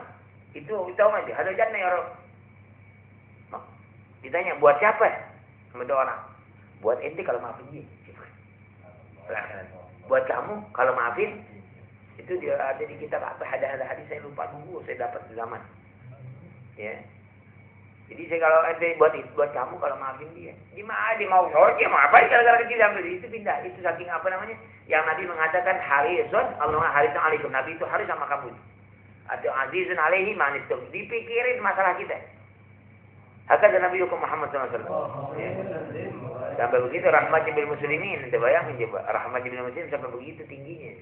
Itu aja. Ada jannah ya Rob. Ditanya buat siapa? Sama dua orang. Buat ente kalau maafin dia. Buat kamu kalau maafin. Itu dia ada di kitab apa ada hadis saya lupa dulu saya dapat di zaman ya jadi saya kalau ada buat kamu kalau maafin dia gimana dia mau sorga mau apa gara-gara kecil ambil itu pindah itu saking apa namanya yang Nabi mengatakan harisun Allah harisun alaikum Nabi itu haris sama kamu atau azizun alaihi manistum dipikirin masalah kita akan Nabi hukum Muhammad SAW ya. Sampai begitu rahmat bil muslimin ente bayangin coba rahmat bil muslimin sampai begitu tingginya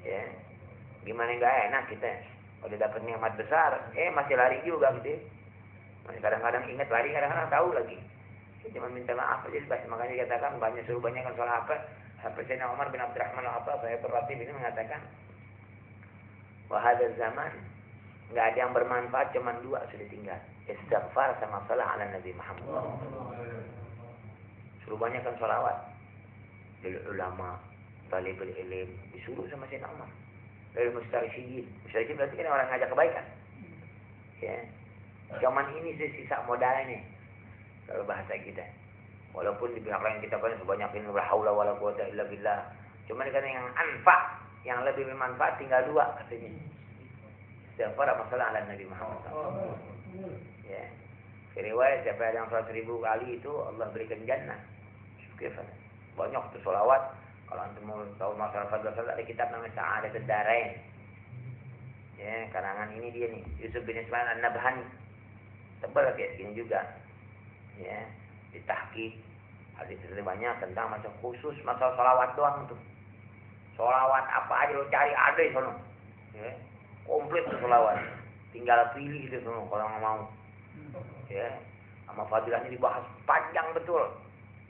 ya gimana nggak enak kita udah dapat nikmat besar masih lari juga gitu masih kadang-kadang ingat lari kadang-kadang tahu lagi cuma minta maaf aja makanya dikatakan suruh banyak kan soal apa sampai Sayyidina Umar bin Abdurrahman apa saya berlatih ini mengatakan wahada zaman nggak ada yang bermanfaat cuma dua sudah tinggal istighfar sama salat ala Nabi Muhammad suruh banyak kan sholawat dari ulama talibul ilm disuruh sama Sayyidina Umar dari mustarsyidin berarti kan orang ngajak kebaikan ya cuman ini sisa modalnya kalau bahasa kita walaupun di pihak lain kita kan sebanyak ini la haula wala quwata illa billah cuman kan yang anfa yang lebih bermanfaat tinggal dua katanya istighfar masalah ala Nabi Muhammad ya riwayat siapa yang 100.000 kali itu Allah berikan jannah banyak tuh sholawat. Kalau antum mau tahu masalah fadl-fadl ada kitab namanya Sa'adatud Darain. Ya, karangan ini dia nih, Yusuf bin Ismail An-Nabhani. Tebal kayak gini juga. Ya, ditahqiq hadis banyak tentang masalah khusus masalah sholawat doang tuh. Sholawat apa aja lo cari ada di sana. Ya, komplit tuh sholawat. Tinggal pilih itu semua kalau nggak mau. Ya, sama fadilahnya dibahas panjang betul.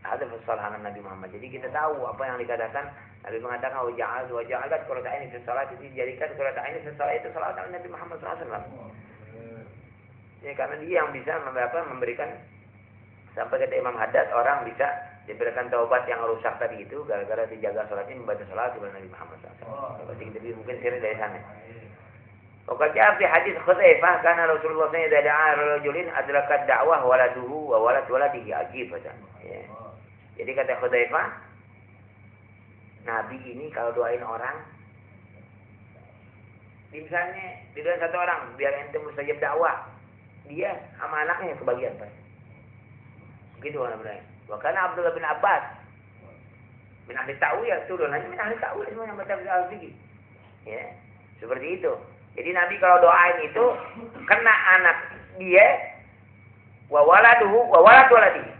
Ada kesalahan Nabi Muhammad. Jadi kita tahu apa yang dikatakan Nabi mengatakan waja'alat qurrata ini salat itu dijadikan qurrata ini salat itu salat Nabi Muhammad SAW. Ya karena dia yang bisa memberikan sampai kata Imam Haddad orang bisa diberikan taubat yang rusak tadi itu gara-gara dijaga salatnya membaca salat kepada Nabi Muhammad SAW. Berarti kita mungkin siri dari sana. Waktu hadis Khuzaifah karena Rasulullah SAW da'a rajulin adrakat da'wah waladuhu wa waladihi ajibatan. Ya. Jadi kata Khuzaifah, Nabi ini kalau doain orang, misalnya didoain satu orang, biar ente mustajab dakwah, dia sama anaknya kebagian Pak. Begitu orang-orang. Bahkan Abdullah bin Abbas bin Ahli Ta'wil itu doanya bin Ahli Ta'wil semua yang baca al-Fiqh. Ya, seperti itu. Jadi Nabi kalau doain itu kena anak dia, wa waladuhu wa walad waladihi.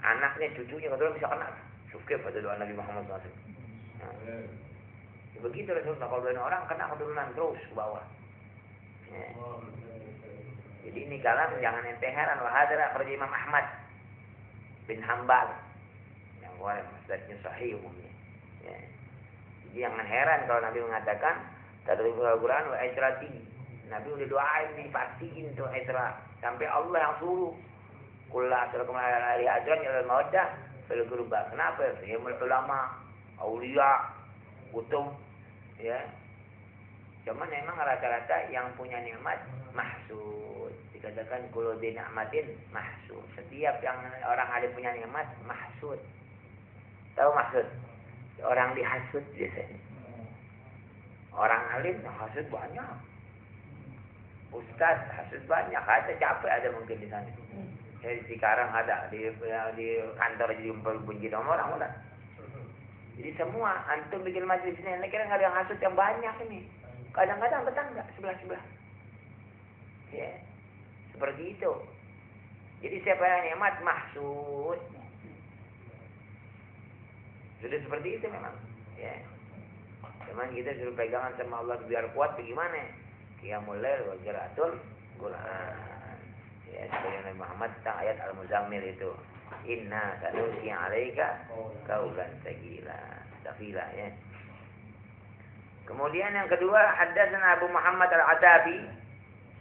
Anaknya, cucunya, kalau bisa kena. Syukir pada doa Nabi Muhammad SAW. Nah, begitu Rasulullah. Kalau doain orang, kena keturunan terus ke bawah. Ya. Jadi ini kalam jangan ente heran. Wahadara kerja Imam Ahmad bin Hanbal. Yang kemarin masjidnya sahih umumnya. Ya. Jadi jangan heran kalau Nabi mengatakan, tadribul Al-Quran wa ajrati. Nabi udah doain, dipastiin tuh Isra. Sampai Allah yang suruh. Kullah assalamualaikum warahmatullahi wabarakatuh ilal mawaddah fil qurba. Kenapa? Ya ulama, aulia, kutub ya. Cuman memang rata-rata yang punya nikmat mahsud. Dikatakan kullu di nikmatin mahsud. Setiap yang orang ada punya nikmat mahsud. Tahu maksud? Orang dihasud biasanya. Orang alim hasud banyak. Ustaz hasud banyak, ada capek ada mungkin di sana. Di Cikarang ada, di kantor jadi bunyi nomor orang udah. Jadi semua antum bikin majlis ini, kira nggak ada yang hasut yang banyak ini. Kadang-kadang tetangga sebelah-sebelah. Ya, seperti itu. Jadi siapa yang nikmat mahsud. Sudah seperti itu memang. Ya. Cuman kita suruh pegangan sama Allah biar kuat bagaimana? Qiyamul lail wa qiraatul Quran. Ya, sebagai Nabi Muhammad tentang ayat Al-Muzammil itu. Inna sanulqi 'alaika qaulan tsaqila. Tsaqila ya. Kemudian yang kedua, haddatsana Abu Muhammad Al-Atabi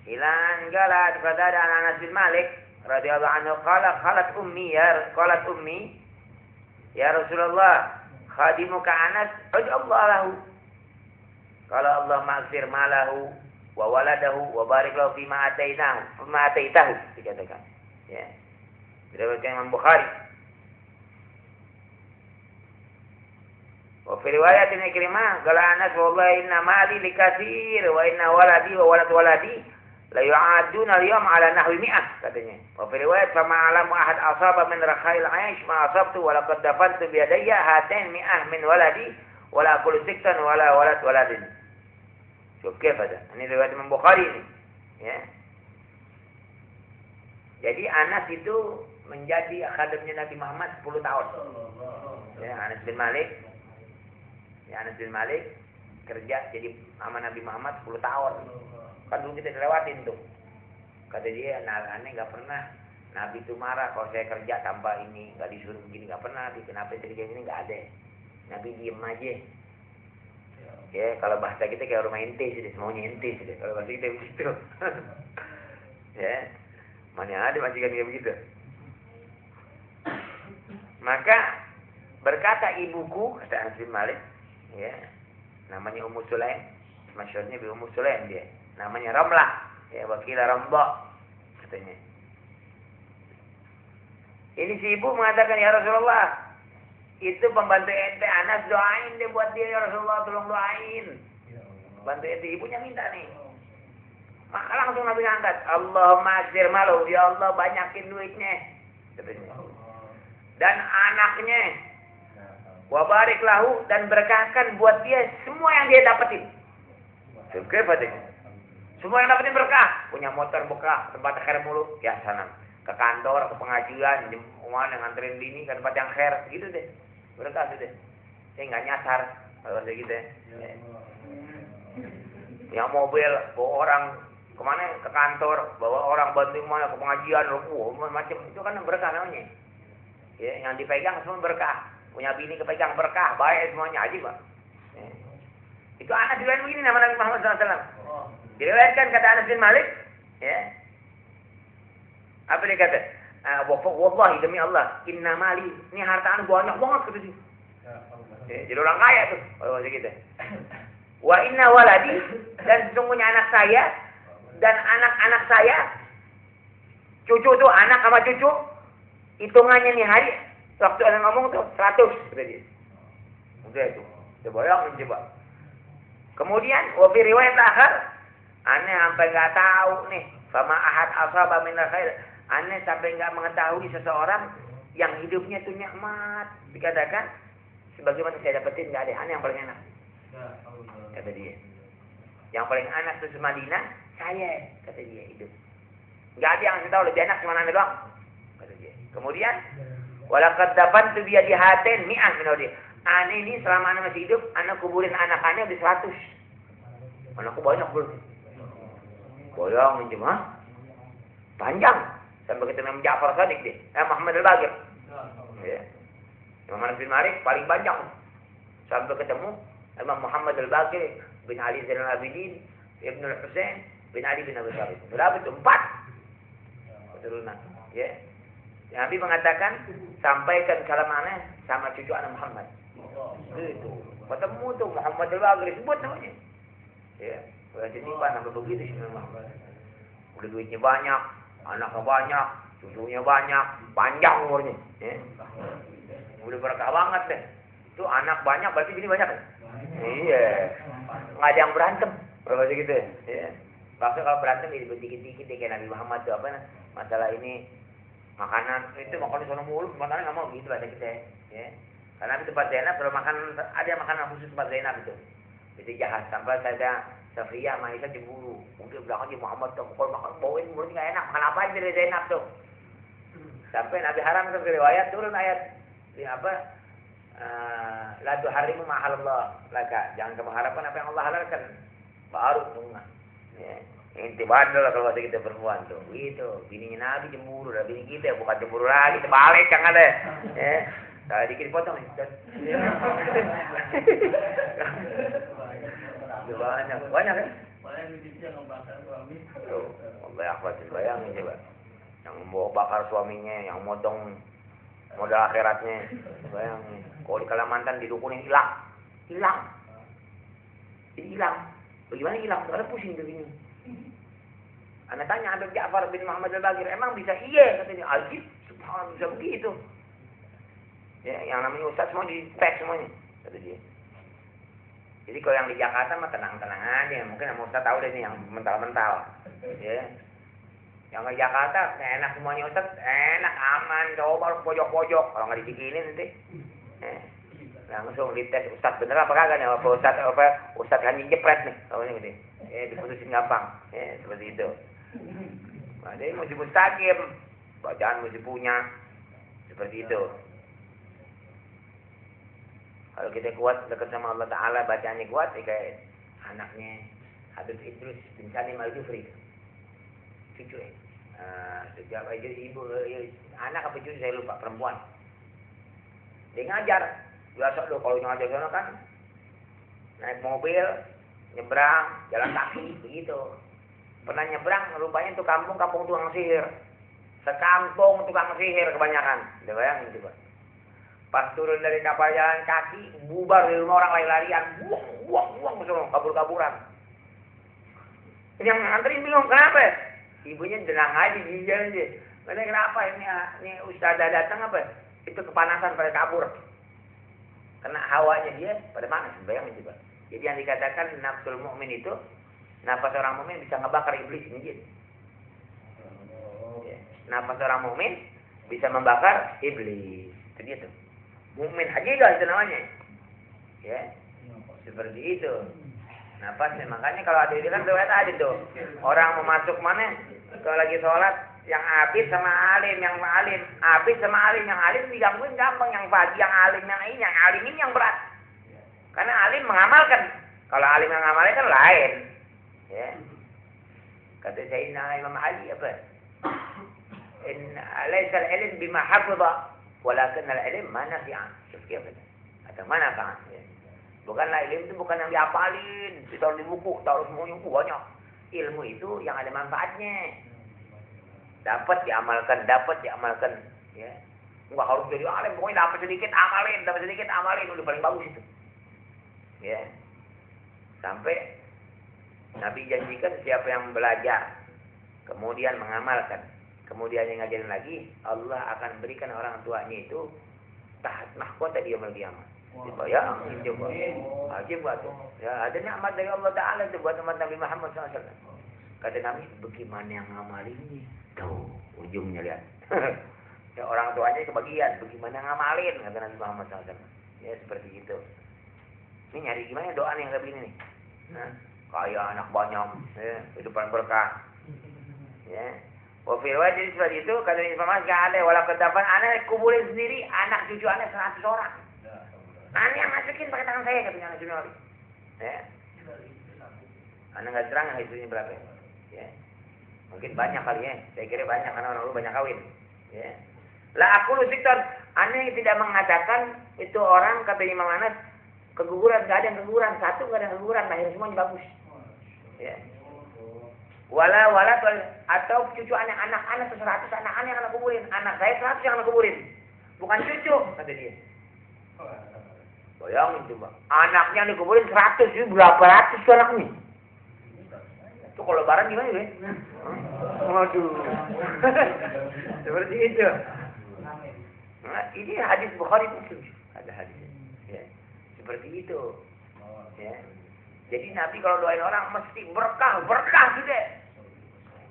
ilan qala qadada an Anas bin Malik radhiyallahu anhu qala qalat ummi ya Rasulullah khadimuka Anas Allah lahu. Qala Allah ma'fir malahu wa waladahu wa barik lahu fima ataitahu dikatakan. Ya. Diriwayatkan Imam Bukhari. Wa fi riwayatin Ikrimah qala Anas wallahi inna mali likatsir wa inna waladi wa walad waladi la yu'aduna al-yawm ala nahwi mi'ah katanya. Wa fi riwayat fama alamu ahad asaba min rakhail 'aish ma asabtu wa laqad dafantu bi yadayya hatain mi'ah min waladi wa la aqulu siktan wala walad waladin. Coba kafada. Ini riwayat Imam Bukhari ini. Ya. Jadi Anas itu menjadi khadimnya Nabi Muhammad 10 tahun. Ya, Anas bin Malik. Ya, Anas bin Malik kerja jadi sama Nabi Muhammad 10 tahun. Kan dulu kita dilewatin tuh. Kata dia, aneh nggak pernah Nabi itu marah kalau saya kerja tanpa ini, nggak disuruh begini, nggak pernah. Kenapa jadi kayak gini, nggak ada. Nabi diem aja. Ya, kalau bahasa kita kayak rumah ente sih, maunya ente sih. Kalau bahasa kita begitu. Ya, mana ada majikan kayak begitu. Maka berkata ibuku, kata Anas bin Malik, ya, namanya Ummu Sulaim, masyhurnya bi Ummu Sulaim dia. Namanya Ramlah, ya wakilah Ramba katanya. Ini si ibu mengatakan, ya Rasulullah, itu pembantu ente Anas doain deh buat dia ya Rasulullah, tolong doain. Bantu ente, ibunya minta nih. Maka langsung Nabi ngangkat, Allahumma aksir malu, ya Allah banyakin duitnya katanya. Dan anaknya, wabarik lahu, dan berkahkan buat dia semua yang dia dapetin. Semua yang dapetin berkah, punya motor berkah, tempat khair mulu, ya sana ke kantor, ke pengajian, uang yang nganterin dini ke tempat yang khair, gitu deh, berkah tuh deh. Saya nggak nyasar kalau kayak gitu ya. Yang mobil bawa orang kemana ke kantor, bawa orang bantu kemana ke pengajian, macam itu kan berkah namanya. Ya, yang dipegang semua berkah, punya bini kepegang berkah, baik semuanya aja pak. Ya. Itu Anas diriwayatkan begini nama Nabi Muhammad SAW. Diriwayatkan kata Anas bin Malik, ya. Apa dia kata? Wallahi demi Allah, inna mali, ini harta anu banyak banget kata dia. Ya, jadi orang kaya tuh, kalau gitu. Wa inna waladi, dan sesungguhnya anak saya dan anak-anak saya, cucu tuh anak sama cucu, hitungannya nih hari waktu ada ngomong tuh 100 kata dia. Udah itu, coba bayangin coba. Kemudian wafi riwayat akhir, aneh sampai nggak tahu nih, sama ahad asaba min khair, aneh sampai nggak mengetahui seseorang yang hidupnya tuh nikmat, dikatakan sebagaimana saya dapetin nggak ada, aneh yang paling enak. Kata dia. Yang paling enak tuh Madinah, saya, kata dia hidup. Nggak ada yang saya tahu lebih enak cuma aneh doang, kata dia. Kemudian, walaqad dafantu bi yadi hatain mi'ah min dia. Aneh ini selama anak masih hidup, anak kuburin anak-anaknya di 100. Anakku banyak bro. Boyong cuma panjang sampai ketemu Imam Ja'far Shadiq deh. Muhammad Al-Baqir. Ya. Imam Anas bin Malik paling banyak sampai ketemu Imam Muhammad Al-Baqir bin Ali Zainal Abidin, Ibnu Husain bin Ali bin Abi Thalib. Berapa itu? 4 keturunan. Ya. Nabi mengatakan sampaikan kalamannya sama cucu anak Muhammad. Itu ketemu tuh Muhammad Al-Baqir sebut namanya. Ya, udah titipan sampai begitu sih Muhammad. Udah duitnya banyak, anaknya banyak, cucunya banyak, panjang umurnya. Ya. Udah berkah banget deh. Itu anak banyak berarti bini banyak kan? Iya. Nggak ada yang berantem. Berapa sih gitu ya? Ya. Maksudnya kalau berantem jadi dikit-dikit kayak Nabi Muhammad tuh apa masalah ini makanan itu makanan sono mulu, makanan nggak mau gitu bahasa kita ya. Karena di tempat Zainab kalau makan ada makanan khusus tempat Zainab itu. Jadi jahat sampai saya Safiyah sama Aisyah cemburu. Mungkin bilang aja Muhammad tuh kalau makan bawain mulutnya nggak enak, makan apa aja dari Zainab tuh. Sampai Nabi haram ke riwayat turun ayat ini apa? La tuharimu ma halallah laka. Jangan kamu harapkan apa yang Allah halalkan. Baru tunggu. Ya. Inti bandel kalau ada kita perempuan tuh. Gitu. Bininya Nabi cemburu, dan bini kita bukan cemburu lagi, terbalik kan ada. Ya. Kalau dikit potong ya. Banyak, banyak kan? Banyak di sini yang membakar suami. Tuh, banyak banget, bayangin coba. Yang mau bakar suaminya, yang motong modal akhiratnya. Bayangin, kalau di Kalimantan didukunin hilang. Jadi hilang. Bagaimana hilang? Karena pusing begini. Anak tanya Habib Ja'far bin Muhammad al-Baqir, emang bisa? Iya, katanya. Ajib, subhanallah bisa begitu. Ya, yang namanya ustaz semua di tag semuanya, kata dia. Jadi kalau yang di Jakarta mah tenang-tenang aja, mungkin yang ustaz tahu deh nih yang mental-mental. Ya. Yang di Jakarta enak semuanya ustaz, enak aman, coba pojok-pojok, kalau nggak dibikinin nanti. Langsung dites ustaz bener apa kagak nih, ustaz hanya jepret nih, tahu nih gitu. Diputusin gampang, seperti itu. Nah, dia mesti mustaqim, bacaan mesti punya, seperti itu. Kalau kita kuat dekat sama Allah Ta'ala, bacaannya kuat, kayak anaknya Habib Idrus bin Salim Al-Jufri, cucu sejak ibu anak apa cucu saya lupa, perempuan. Dia ngajar, biasa loh kalau ngajar sana kan naik mobil, nyebrang, jalan kaki, begitu. Pernah nyebrang, rupanya itu kampung tukang sihir. Sekampung tukang sihir kebanyakan. Udah bayangin coba. Pas turun dari kapal jalan kaki, bubar di rumah orang lari-larian, buang semua, kabur-kaburan. Yang nganterin bingung, kenapa? Ibunya tenang aja, jalan aja. Kenapa ini ustazah datang apa? Itu kepanasan pada kabur. Kena hawanya dia, pada panas, bayangin coba. Jadi yang dikatakan nafsul mukmin itu, nafas orang mukmin bisa ngebakar iblis ini gitu. Nafas orang mukmin bisa membakar iblis. Itu dia tuh. Mukmin hakikat itu namanya. Ya. Seperti itu. Nafasnya. Makanya kalau ada itu kan riwayat ada tuh. Orang mau masuk mana? Kalau lagi sholat, yang abid sama alim, yang alim. Abid sama alim, yang alim digangguin gampang. Yang fadih, yang alim ini yang berat. Karena alim mengamalkan. Kalau alim yang mengamalkan kan lain. Ya. Kata Sayyidina Imam Ali apa? Laisa al-ilm bima hafidha walakin al-ilm ma nafi'a. Seperti apa? Atau mana kan? Bukanlah ilmu itu bukan yang dihafalin, ditaruh di buku, taruh semuanya banyak. Ilmu itu yang ada manfaatnya. Dapat diamalkan, ya. Enggak harus jadi alim, pokoknya dapat sedikit amalin, udah paling bagus itu. Ya. Sampai Nabi janjikan siapa yang belajar kemudian mengamalkan, kemudian yang ngajarin lagi, Allah akan berikan orang tuanya itu tahat mahkota di yaumil qiyamah. Bayangin coba. Ajib buat. Ya, ada nikmat dari Allah Taala itu buat umat Nabi Muhammad SAW. Kata Nabi, bagaimana yang ngamalin ini? Tuh, ujungnya lihat. Ya, orang tuanya kebagian, bagaimana ngamalin kata Nabi Muhammad SAW. Ya, seperti itu. Ini nyari gimana doa yang kayak begini nih? Kaya anak banyak, ya, kehidupan berkah. Ya. Wafirwa jadi seperti itu, kata informasi gak ada, walau ketapan anak kuburin sendiri, anak cucu anak 100 orang. Anak yang masukin pakai tangan saya, katanya anak junior. Ya. Anak nggak terang hasilnya berapa? Ya. Mungkin banyak kali ya, saya kira banyak karena orang lu banyak kawin. Ya. Lah aku lu Victor, aneh tidak mengatakan itu orang kata Imam Anas keguguran, nggak ada yang keguguran, satu nggak ada yang keguguran, lahir semuanya bagus. Ya. Wala atau cucu anak 100 anak yang anak kuburin, anak saya 100 yang anak kuburin, bukan cucu kata dia. Bayangin coba, anaknya yang dikuburin 100, itu berapa ratus tuh anaknya? Itu kalau lebaran gimana ya? Waduh, seperti itu. Nah, ini hadis Bukhari Muslim, ada hadis. Ya. Seperti itu. Ya. Jadi Nabi kalau doain orang mesti berkah sudah.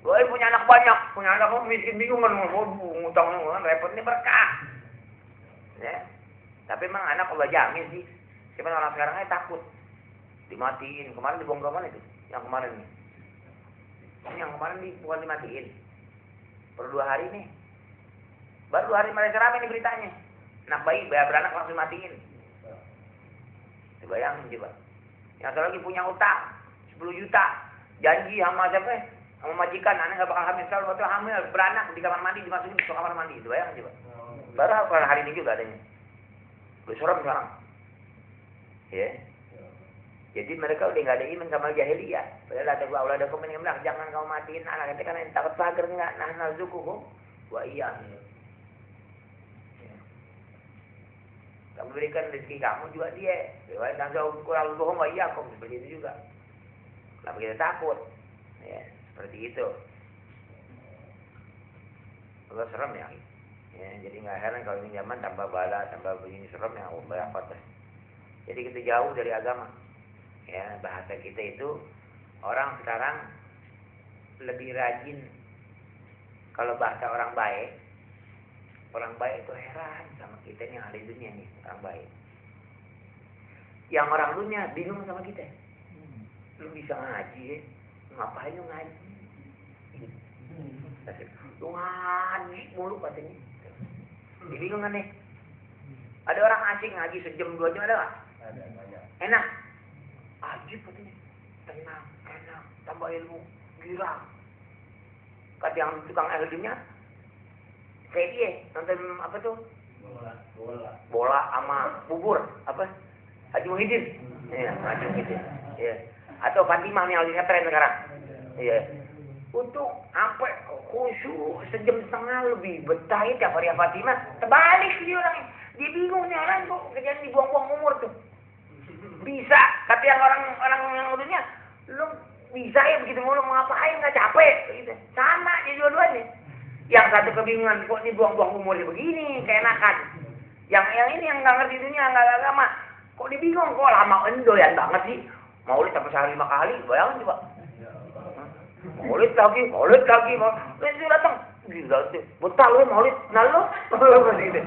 Doain punya anak banyak, punya anak miskin bingung kan, ngutang repot ini berkah. Ya. Tapi memang anak Allah jamin sih. Cuma orang sekarang aja takut dimatiin. Kemarin dibongkar mana itu? Yang kemarin nih. Yang kemarin bukan dimatiin. Per 2 hari nih. Baru 2 hari mereka rame nih beritanya. Anak bayi beranak langsung matiin. Bayangin coba. Yang satu lagi punya utang 10 juta. Janji sama siapa? Sama majikan, anak nggak bakal hamil. Kalau waktu hamil beranak di kamar mandi, dimasukin ke kamar mandi. Itu bayangin coba. Baru hari ini juga adanya. Lu serem sekarang. Ya. Jadi mereka udah nggak ada iman sama jahiliyah. Padahal ada gua Allah ada komen yang bilang jangan kau matiin anak kita karena takut pagar nggak nah narzukuhum wa iya. Kamu berikan rezeki kamu juga dia. Riwayat narzukuhum wa iya kamu seperti itu juga. Kenapa kita takut? Ya, seperti itu. Allah serem ya. Ya, jadi nggak heran kalau ini zaman tambah bala, tambah begini serem ya, banyak kota. Jadi kita jauh dari agama. Ya, bahasa kita itu orang sekarang lebih rajin kalau bahasa orang baik itu heran sama kita nih yang ada di dunia nih, orang baik. Yang orang dunia bingung sama kita. Lu bisa ngaji ya? Ngapain lu ngaji? Lu ngaji mulu katanya. Dibingung kan nih? Ada orang asing ngaji sejam 2 jam ada nggak? Ada banyak. Enak. Ajib katanya. Tenang, enak, tambah ilmu, girang. Kata yang tukang ilmunya, kayak dia nonton apa tuh? Bola sama bubur apa? Haji Muhyiddin. Iya, Haji Muhyiddin. Iya. Atau Fatimah yang lagi ngetren sekarang. Iya. Untuk apa khusyuk sejam setengah lebih betah ya tiap hari Fatimah. Terbalik dia orang. Dia bingung nih orang kok kerjaan dibuang-buang umur tuh. Bisa, kata yang orang yang dunia, lu bisa ya begitu mulu mau ngapain nggak capek gitu. Sama jadi dua-duanya. Yang satu kebingungan kok ini buang-buang umurnya begini, keenakan. Yang ini yang nggak ngerti dunia, nggak agama, kok dibingung kok lama doyan banget sih. Maulid sampai sehari 5 kali, bayangin coba. Maulid lagi, itu datang. Gila tuh, betah lu maulid, nah lu, gitu.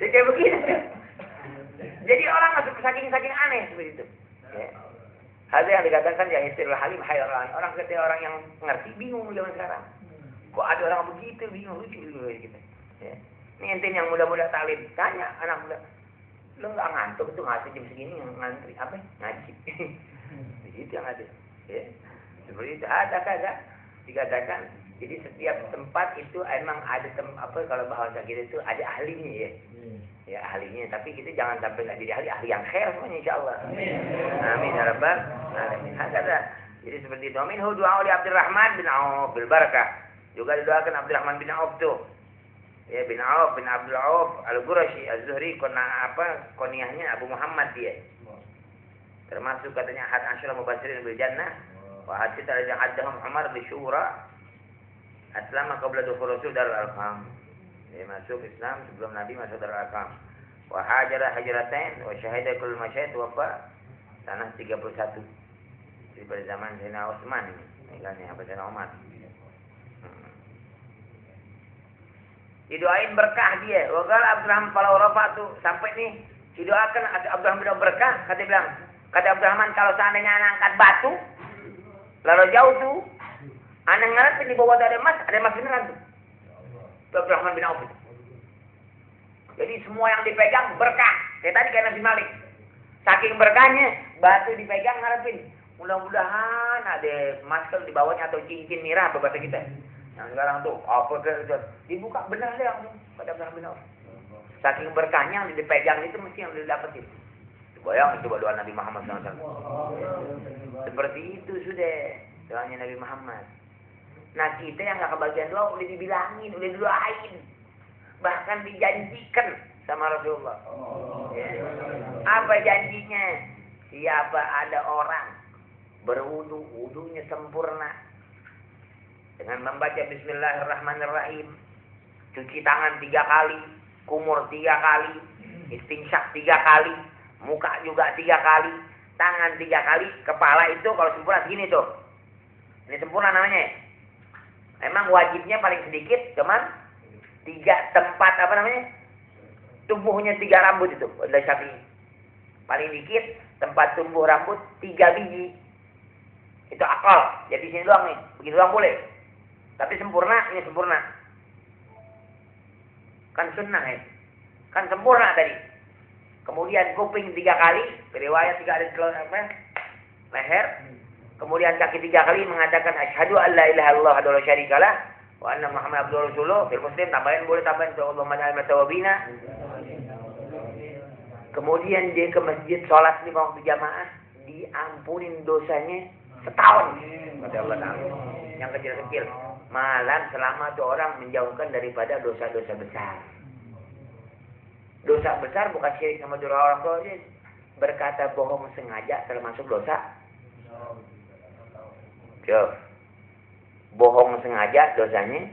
Jadi kayak begini. Jadi orang saking aneh seperti itu. Ya. Ada yang dikatakan ya istilah halim hayran. Orang ketika orang yang ngerti bingung zaman sekarang. Kok ada orang begitu bingung lucu gitu. Ya. Ini ente yang muda-muda talim tanya anak muda, lu nggak ngantuk tuh ngasih jam segini yang ngantri apa? Ngaji. Begitu yang ada. Ya. Seperti itu ada kagak dikatakan. Jadi setiap tempat itu emang ada kalau bahasa kita itu ada ahlinya ya. Ya ahlinya, tapi kita jangan sampai nggak jadi ahli yang khair semuanya insyaallah. Amin ya rabbal alamin. Hakada. Jadi seperti itu. Minhu du'a li Abdurrahman bin Auf bil barakah. Juga didoakan Abdurrahman bin Auf tuh. Ya bin Auf bin Abdul Auf Al-Qurashi Az-Zuhri koniahnya Abu Muhammad dia. Termasuk katanya had asyara mubasyirin bil jannah wa hadits al-haddahum Umar bi syura. Aslama qabla dukhul Rasul Darul Arqam. Dia masuk Islam sebelum Nabi masuk Darul Arqam. Wa hajara hajratain wa syahida kull masyahid wafa tanah 31. Jadi pada zaman Sayyidina Utsman ini, kan ya Sayyidina Umar. Didoain berkah dia. Wa qala Abdurrahman kalau rafa'tu sampai nih didoakan Abdurrahman bin berkah, kata Abdurrahman kalau seandainya anak angkat batu lalu jauh tuh anak ngarep di bawah ada emas beneran tuh. Abdurrahman bin Auf. Jadi semua yang dipegang berkah. Kayak tadi kayak Nabi Malik. Saking berkahnya, batu dipegang ngarepin. Mudah-mudahan ada emas di bawahnya atau cincin mirah bahasa kita. Yang sekarang tuh apa dibuka benar deh langsung pada Abdurrahman bin Auf. Saking berkahnya yang dipegang itu mesti yang didapetin. Bayang coba doa Nabi Muhammad SAW. Seperti itu sudah doanya Nabi Muhammad. Nah kita yang nggak kebagian doa udah dibilangin, udah didoain, bahkan dijanjikan sama Rasulullah. Ya. Apa janjinya? Siapa ada orang berwudu, wudunya sempurna dengan membaca Bismillahirrahmanirrahim, cuci tangan 3 kali, kumur 3 kali, istinsyak 3 kali, muka juga 3 kali, tangan 3 kali, kepala itu kalau sempurna segini tuh. Ini sempurna namanya. Emang wajibnya paling sedikit cuman 3 tempat tumbuhnya 3 rambut itu udah Syafi'i. Paling dikit tempat tumbuh rambut 3 biji. Itu akal. Jadi sini doang nih, begitu doang boleh. Tapi sempurna, ini sempurna. Kan sunnah ya. Kan sempurna tadi. Kemudian kuping 3 kali, riwayat 3 ada leher. Kemudian kaki 3 kali mengatakan asyhadu an la ilaha illallah wa la syarikalah wa anna Muhammad abduhu rasulullah. Fil muslim tambahin boleh tambahin Allahumma ja'alna tawabina. kemudian dia ke masjid sholat 5 waktu jamaah, diampunin dosanya setahun. Kata Allah Ta'ala. Yang kecil-kecil. Malah selama tuh orang menjauhkan daripada dosa-dosa besar. Dosa besar bukan syirik sama orang tua. Berkata bohong sengaja termasuk dosa. Coba. Bohong sengaja dosanya.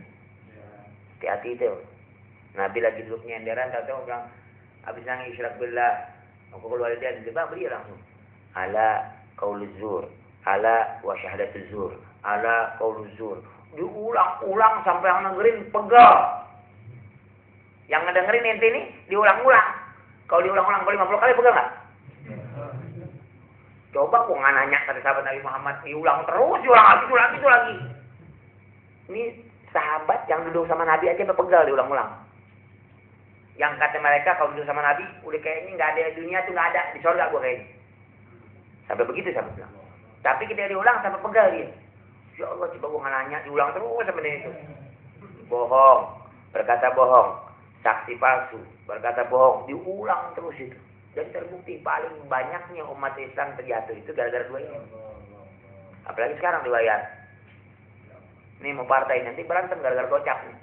Hati-hati itu. Nabi lagi duduk nyenderan, tahu-tahu bilang, habis nangis isyrak billah, aku keluar dia, dia beri langsung. Ala qauluz zur, ala wa syahadatuz zur, ala qauluz zur. Diulang-ulang sampai yang dengerin pegal. Yang ngedengerin ente ini diulang-ulang. Kalau diulang-ulang 50 kali pegal nggak? Coba kok nggak nanya kata sahabat Nabi Muhammad, diulang terus, diulang lagi. Ini sahabat yang duduk sama Nabi aja pegal diulang-ulang. Yang kata mereka kalau duduk sama Nabi, udah kayaknya nggak ada dunia tuh nggak ada di surga gua kayaknya. Sampai begitu sahabat bilang. Tapi kita diulang sampai pegal dia. Ya Allah, coba gua nggak nanya, diulang terus sama dia itu. Bohong, berkata bohong, saksi palsu, berkata bohong, diulang terus itu. Dan terbukti paling banyaknya umat Islam terjatuh itu gara-gara dua ini. Apalagi sekarang riwayat. Ini mau partai nanti berantem gara-gara gocap nih.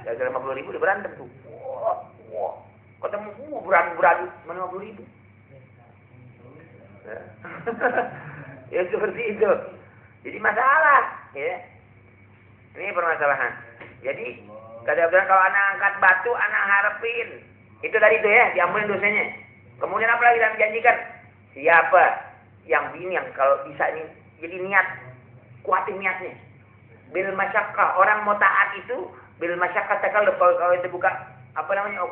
Gara-gara 50.000 berantem tuh. Wah. Ketemu beradu 50.000. Ya seperti itu. Jadi masalah, ya. Ini permasalahan. Jadi kadang-kadang kalau anak angkat batu, anak harapin. Itu tadi itu ya, diampunin dosanya. Kemudian apa lagi yang dijanjikan? Siapa yang bimbing kalau bisa ini jadi niat, kuatin niatnya. Bil masyaqqah, orang mau taat itu bil masyaqqah kalau itu buka apa namanya?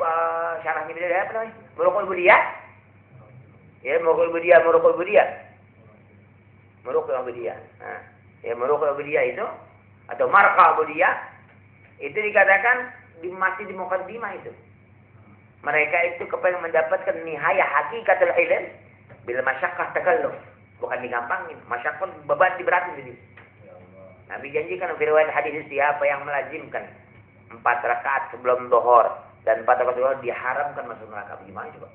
Syarahnya beda apa namanya? Muraqul budiyah. Ya, muraqul budiyah. Muraqul budiyah. Nah, ya muraqul budiyah itu atau marqa budiyah itu dikatakan masih di muqaddimah itu. Mereka itu kepengen mendapatkan nihayah hakikatul ilm bil masyaqqah takalluf. Bukan digampangin, masyaqqah beban diberatin jadi. Nabi janjikan di riwayat hadis siapa yang melazimkan 4 rakaat sebelum zuhur dan 4 rakaat zuhur diharamkan masuk neraka. Gimana coba?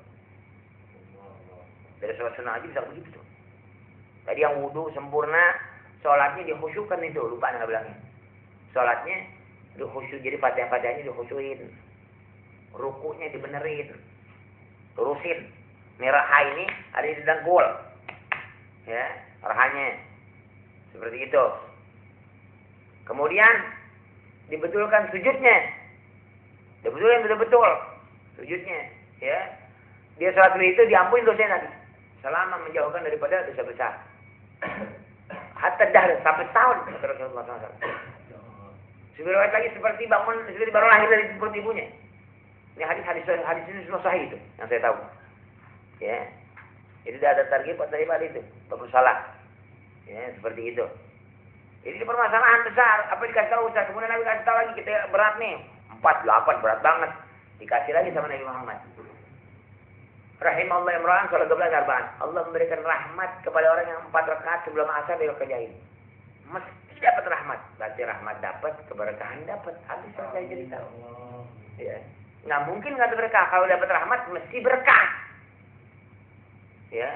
Dari sholat sunnah aja bisa begitu tuh. Tadi yang wudu sempurna, sholatnya dikhusyukkan itu, lupa nggak bilangnya. Sholatnya dikhusyuk, jadi fatihah-fatihahnya dikhusyuin. Rukunya dibenerin, lurusin. Ini raha ini ada di dengkul, ya rahanya seperti itu. Kemudian dibetulkan sujudnya, dibetulkan betul-betul sujudnya, ya. Dia sholat itu diampuni dosanya nanti, selama menjauhkan daripada dosa besar. Hatta dahr sampai tahun kata Rasulullah SAW. Sebenarnya lagi seperti bangun, seperti baru lahir dari perut ibunya. Ini hadis ini semua sahih itu yang saya tahu. Ya. Jadi ada target dari itu, bagus salah. Ya, seperti itu. Jadi permasalahan besar, apa dikasih tahu Ustaz? Kemudian Nabi kasih tahu lagi kita berat nih. 48 berat banget. Dikasih lagi sama Nabi Muhammad. Rahimallahu imra'an salat 12 arba'an. Allah memberikan rahmat kepada orang yang 4 rakaat sebelum asar dia kerjain. Mesti dapat rahmat. Berarti rahmat dapat, keberkahan dapat. Habis selesai cerita. Ya. Nggak mungkin nggak ada berkah. Kalau dapat rahmat mesti berkah. Ya.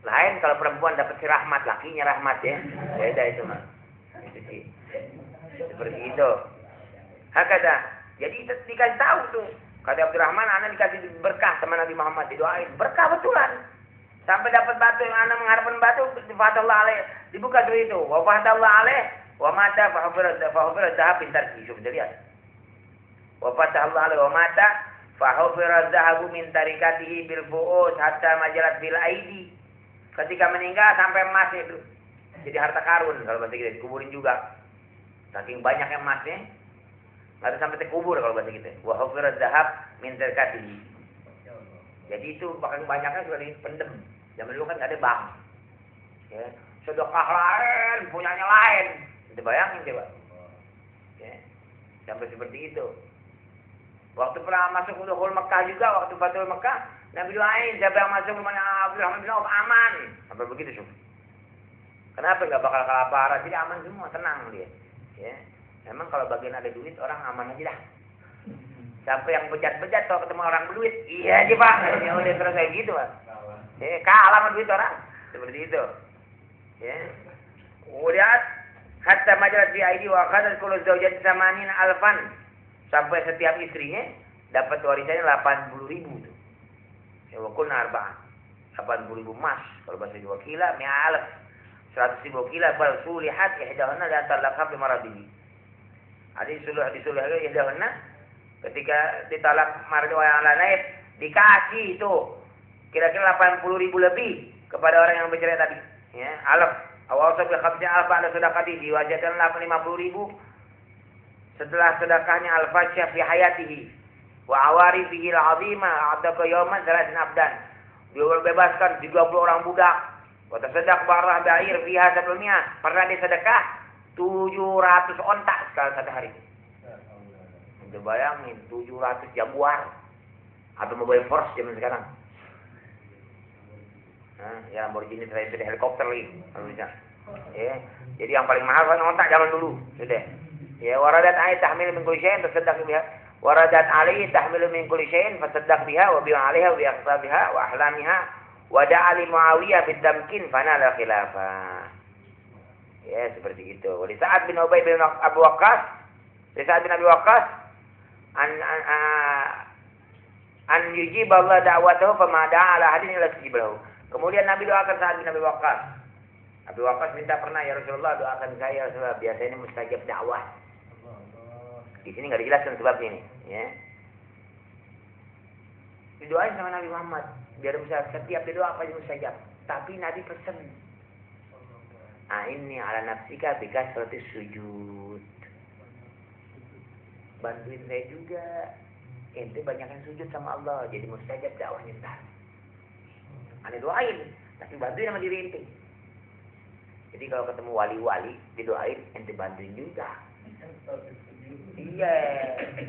Lain kalau perempuan dapat si rahmat, lakinya rahmat ya. Beda itu mah. Itu sih. Seperti itu. Hakada. Jadi dikasih tahu tuh. Kata Abdurrahman, anak dikasih berkah sama Nabi Muhammad, didoain. Berkah betulan. Sampai dapat batu yang anak mengharapkan batu, fatallah alaih. Dibuka dulu itu. Wa fatallah alaih. Wa mata fahufir zahab pintar. Sudah lihat. Wa fatallah alaih. Wa mata fahufir zahabu min tarikatihi bil bu'us hatta majalat bil aidi. Ketika meninggal sampai emas itu. Jadi harta karun. Kalau bahasa kita dikuburin juga. Saking banyak emasnya. Nggak ada sampai terkubur kalau bahasa kita. Wa hufiraz zahab min tarikatihi. Jadi itu bahkan banyaknya sudah dipendem. Zaman dulu kan nggak ada bank. Ya. Sedekah lain, punyanya lain. Kita bayangin coba. Ya. Sampai seperti itu. Waktu pernah masuk Dukhul Mekah juga, waktu Fatul Mekah, Nabi doain siapa yang masuk rumahnya Abdurrahman bin Auf aman. Sampai begitu sih. Kenapa nggak bakal kelaparan? Jadi aman semua, tenang dia. Ya. Memang kalau bagian ada duit orang aman aja dah. Sampai yang bejat-bejat kalau ketemu orang berduit, iya aja Pak. Ya udah terus kayak gitu Pak. Kalah sama duit orang. Seperti itu. Ya. Kemudian hatta majalat fi aidi wa akhadhat kullu zawjatin 80 alfan. Sampai setiap istrinya dapat warisannya 80.000 tuh. Ya wakulna arba'ah. 80.000 emas. Kalau bahasa Jawa kila mi'alaf. 100.000 kila bal sulihat ihdahunna la talaqha bi maradihi. Disuruh ihdahunna ketika ditalak mardu yang lain dikasih itu kira-kira 80.000 lebih kepada orang yang bercerai tadi. Ya, alaf. Awal sabda khamsina alfa ada sedekah diwajibkan 50.000 setelah sedekahnya al-fasyah fi hayatihi wa awarifihi al-azima atau yawman salasin abdan. Dia bebaskan 30 orang budak. Wa tasaddaq barah ba'ir fiha sebelumnya pernah disedekah 700 ontak sekali satu hari. Anda bayangin 700 Jaguar atau mobil Force zaman sekarang. Ya Lamborghini selain sudah helikopter lagi kalau bisa. Ya, jadi yang paling mahal kan ontak zaman dulu sudah. Ya waradat ayat tahmil min kulli syai'in tasaddaq biha. Waradat alaihi tahmilu min kulli syai'in fasaddaq biha wa bi'a 'alaiha wa bi'aqsabiha wa ahlamiha wa da'a li Muawiyah bid-damkin fanala khilafah. Ya seperti itu. Wa Sa'ad bin Ubay bin Abu Waqqas, Sa'ad bin Abi Waqqas an yujib Allah da'watahu fama da'a ala hadin ila istijibahu. Kemudian Nabi doakan Sa'ad bin Abi Waqqas. Abi Waqqas minta pernah ya Rasulullah doakan saya ya Rasulullah, biasanya mustajab dakwah. Di sini enggak dijelaskan sebabnya ini, ya. Didoain sama Nabi Muhammad biar bisa setiap doa pasti mustajab. Tapi Nabi pesan, "Inni ala nafsika bi kasratis sujud." Bantuin saya juga. Ente banyakan sujud sama Allah, jadi mustajab dakwahnya ntar. Ane doain, tapi bantuin sama diri ente. Jadi kalau ketemu wali-wali, didoain, ente bantuin juga. Iya,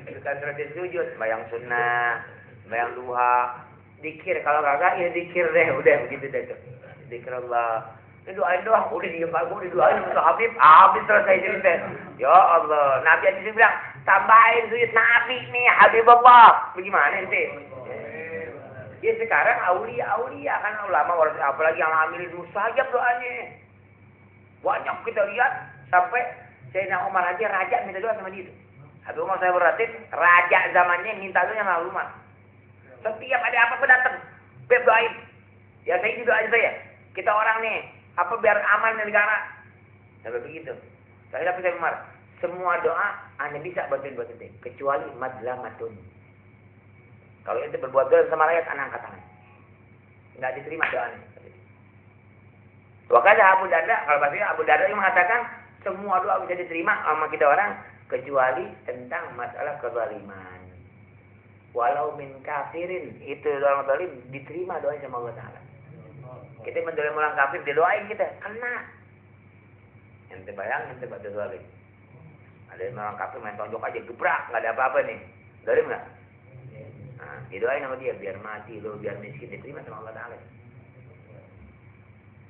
bukan seratus sujud, bayang sunnah, bayang duha, dikir. Kalau kagak, ya dikir deh, udah begitu deh tuh. Dikir Allah. Ini doain doang, udah diem aku, didoain sama Habib, habis selesai cerita. Ya Allah, Nabi hadis bilang, tambahin sujud Nabi nih, Habibullah. Bagaimana ente? Ya sekarang aulia kan ulama, apalagi yang amilin mustajab doanya. Banyak kita lihat sampai Sayyidina Umar aja raja minta doa sama dia. Habib Umar saya berarti raja zamannya minta doa sama Umar. Setiap ada apa-apa datang, Beb doain. Ya saya juga aja saya. Kita orang nih, apa biar aman di negara. Sampai begitu. Saya dapat Umar. Semua doa hanya bisa bantuin buat ente, kecuali madlamatun. Kalau ente berbuat dosa sama rakyat, anak angkat tangan. Enggak diterima doanya. Waktu Abu Darda, kalau bahasanya Abu Darda yang mengatakan semua doa bisa diterima sama kita orang kecuali tentang masalah kezaliman. Walau min kafirin, itu orang zalim diterima doanya sama Allah Taala. Kita mendoain orang kafir, didoain kita, kena. Ente bayang, ente buat zalim. Ada orang kafir main tonjok aja gebrak, nggak ada apa-apa nih. Zalim nggak? Nah, didoain sama dia biar mati lo, biar miskin, diterima sama Allah Taala.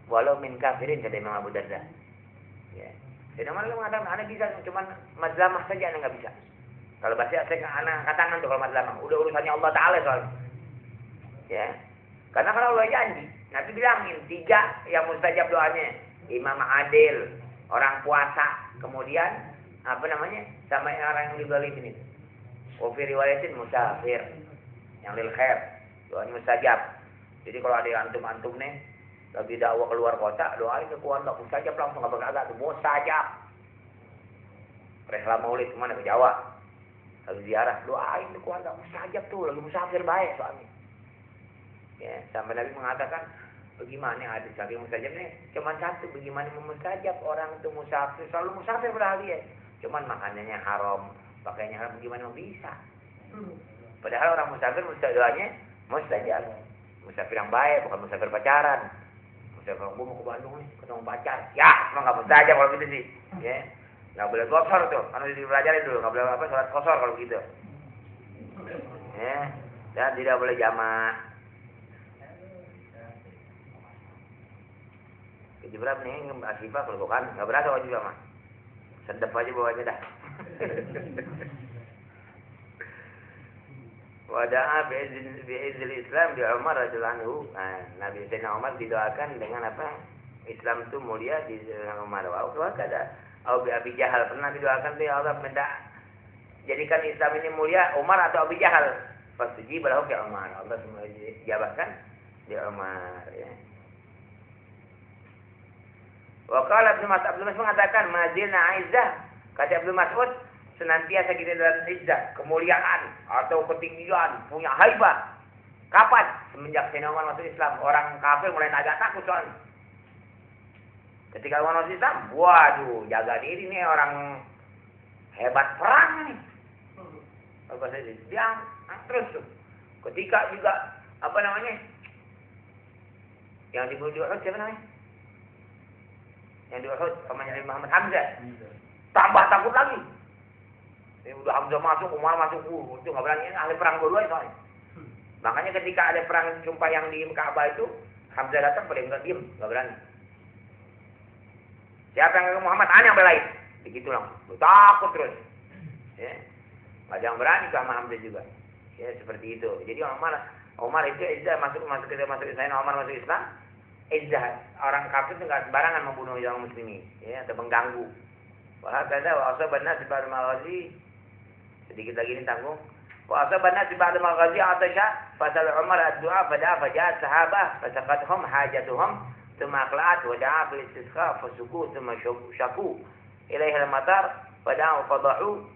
Walau min kafirin kata Imam Abu Darda. Ya. Jadi malah mengatakan anak bisa, cuman mazlamah saja anak nggak bisa. Kalau bahasa saya anak katangan tuh kalau mazlamah, udah urusannya Allah Taala soalnya. Ya. Karena kalau Allah janji, Nabi bilangin 3 yang mustajab doanya, imam adil, orang puasa, kemudian apa namanya, sama orang yang dizalimin itu. Wa fi riwayatin musafir, yang lil khair, doanya mustajab. Jadi kalau ada antum-antum nih lagi dakwah keluar kota, doain ke keluarga mustajab langsung nggak berkagak tuh mustajab. Rehla Maulid kemana ke Jawa, lalu ziarah, doain ke keluarga mustajab tuh, lagi musafir baik soalnya. Ya, sampai Nabi mengatakan, bagaimana ada saking mustajab nih? Cuman satu, bagaimana mustajab orang itu musafir, selalu musafir padahal dia. Cuman makanannya haram, pakaiannya haram, bagaimana bisa? Padahal orang musafir doanya mustajab. Musafir yang baik, bukan musafir pacaran. Kalau gue mau ke Bandung nih, ketemu pacar, ya, emang nggak mustajab kalau gitu sih, ya, nggak boleh kosor tuh, kan dipelajari dulu, nggak boleh apa sholat kosor kalau gitu, ya, dan tidak boleh jamak. Keji berapa nih, Asifah kalau bukan, nggak berasa wajib jamak, sedap aja bawahnya dah. Wada'a bi'izil Islam di Umar radhiyallahu anhu. Nah, Nabi Sayyidina Umar didoakan dengan apa? Islam itu mulia di Umar. Wa kada. Abi Jahal pernah didoakan tuh, ya Allah minta jadikan Islam ini mulia Umar atau Abi Jahal. Pasti balahu fi Umar. Allah semua jawabkan di Umar, ya. Wa qala Ibnu Mas'ud mengatakan mazilna aizzah. Kata Ibnu Mas'ud, senantiasa kita dalam izzah, kemuliaan atau ketinggian, punya haibah. Kapan? Semenjak Sayyidina Umar masuk Islam, orang kafir mulai agak takut soalnya. Ketika Umar masuk Islam, waduh, jaga diri nih orang hebat perang nih. Apa saja dia terus tuh. Ketika juga apa namanya? Yang dibunuh di Uhud siapa namanya? Yang di Uhud pamannya Muhammad Hamzah. Tambah takut lagi. Ini udah Hamzah masuk, Umar masuk, itu nggak berani, ahli perang dua-dua soalnya. Makanya ketika ada perang sumpah yang di Ka'bah itu, Hamzah datang pada nggak diem, nggak berani. Siapa yang ke Muhammad? Ana yang belain. Begitu lah, takut terus. Ya. Nggak ada yang berani sama Hamzah juga. Ya seperti itu. Jadi Umar itu izzah masuk Sayyidina Umar masuk Islam. Izzah orang kafir itu nggak sembarangan membunuh orang muslimin, ya, atau mengganggu. Wah kata wa asabanna ba'da maghazi. Sedikit lagi ini tanggung. Wa asabanna ba'da maghazi atasha fasal Umar ad-du'a fada'a faja'at sahabah fasaqathum hajatuhum thumma aqla'at wa da'a bil istisqa fasuku thumma syaku ilaihi al-matar fada'a fadahu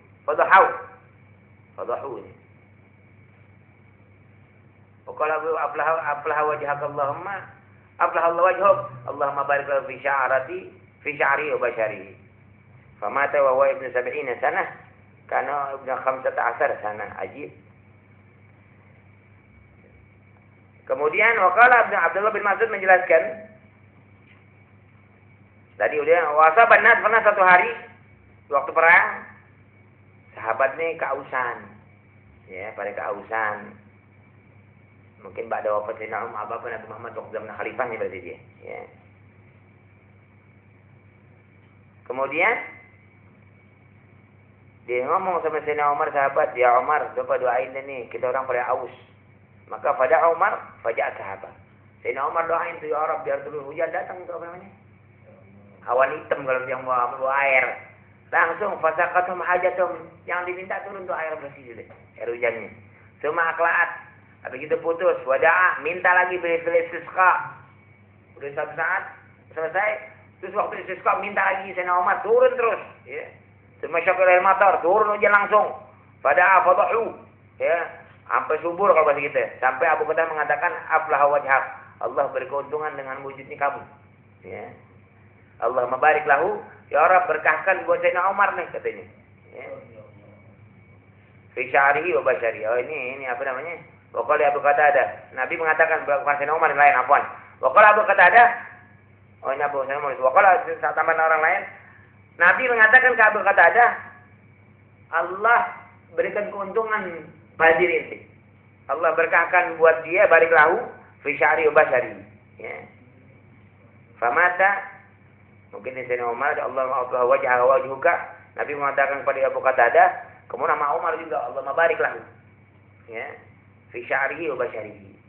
ini. Wa qala aflaha wajhaka Allahumma aflaha Allah wajhuk Allahumma barik lahu fi sya'ri wa bashari. Famata wa huwa ibnu 70 sanah kana ibnu 15 sanah. Ajib. Kemudian waqala Abdullah bin Mas'ud menjelaskan tadi udah wasaban nas pernah satu hari waktu perang sahabat nih kehausan, ya, pada kehausan. Mungkin pada wafat Sayyidina Umar Nabi Muhammad waktu zaman khalifah nih berarti dia, ya. Kemudian dia ngomong sama Sayyidina Umar sahabat, ya Umar, coba doain nih, kita orang pada aus. Maka pada Umar, faja'a sahabat. Sayyidina Umar doain tuh, ya Rabb, biar turun hujan datang tuh apa namanya? Awan hitam kalau yang bawa air. Langsung fasaqatum hajatum, yang diminta turun tuh air bersih deh, air hujannya. Semua aklaat. Habis itu putus, wada'a, minta lagi bil istisqa. Udah satu saat selesai, terus waktu istisqa minta lagi Sayyidina Umar turun terus, ya. Semua syakir air matar, turun hujan langsung. Pada fadahu, ya, sampai subur kalau bahasa kita. Sampai Abu Qatada mengatakan aflaha wajhak. Allah berkeuntungan dengan wujudnya kamu. Ya. Allah mabarik lahu, ya Rabb berkahkan buat Sayyidina Umar nih katanya. Ya. Fi sya'rihi wa bashari. Oh ini apa namanya? Wa qala Abu Qatada. Nabi mengatakan bukan Sayyidina Umar lain, afwan. Wa qala Abu Qatada. Oh ini Abu Qatada. Wa qala tambahan orang lain. Nabi mengatakan ke Abu Qatada, Allah berikan keuntungan pada diri inti. Allah berkahkan buat dia barik lahu fi sya'ri wa bashari. Ya. Famata mungkin di sini Umar Allah ma'aflah wajah wajhuka. Nabi mengatakan kepada Abu Qatada, kemudian nama Umar juga Allah mabarik lahu. Ya. Fi sya'ri wa bashari.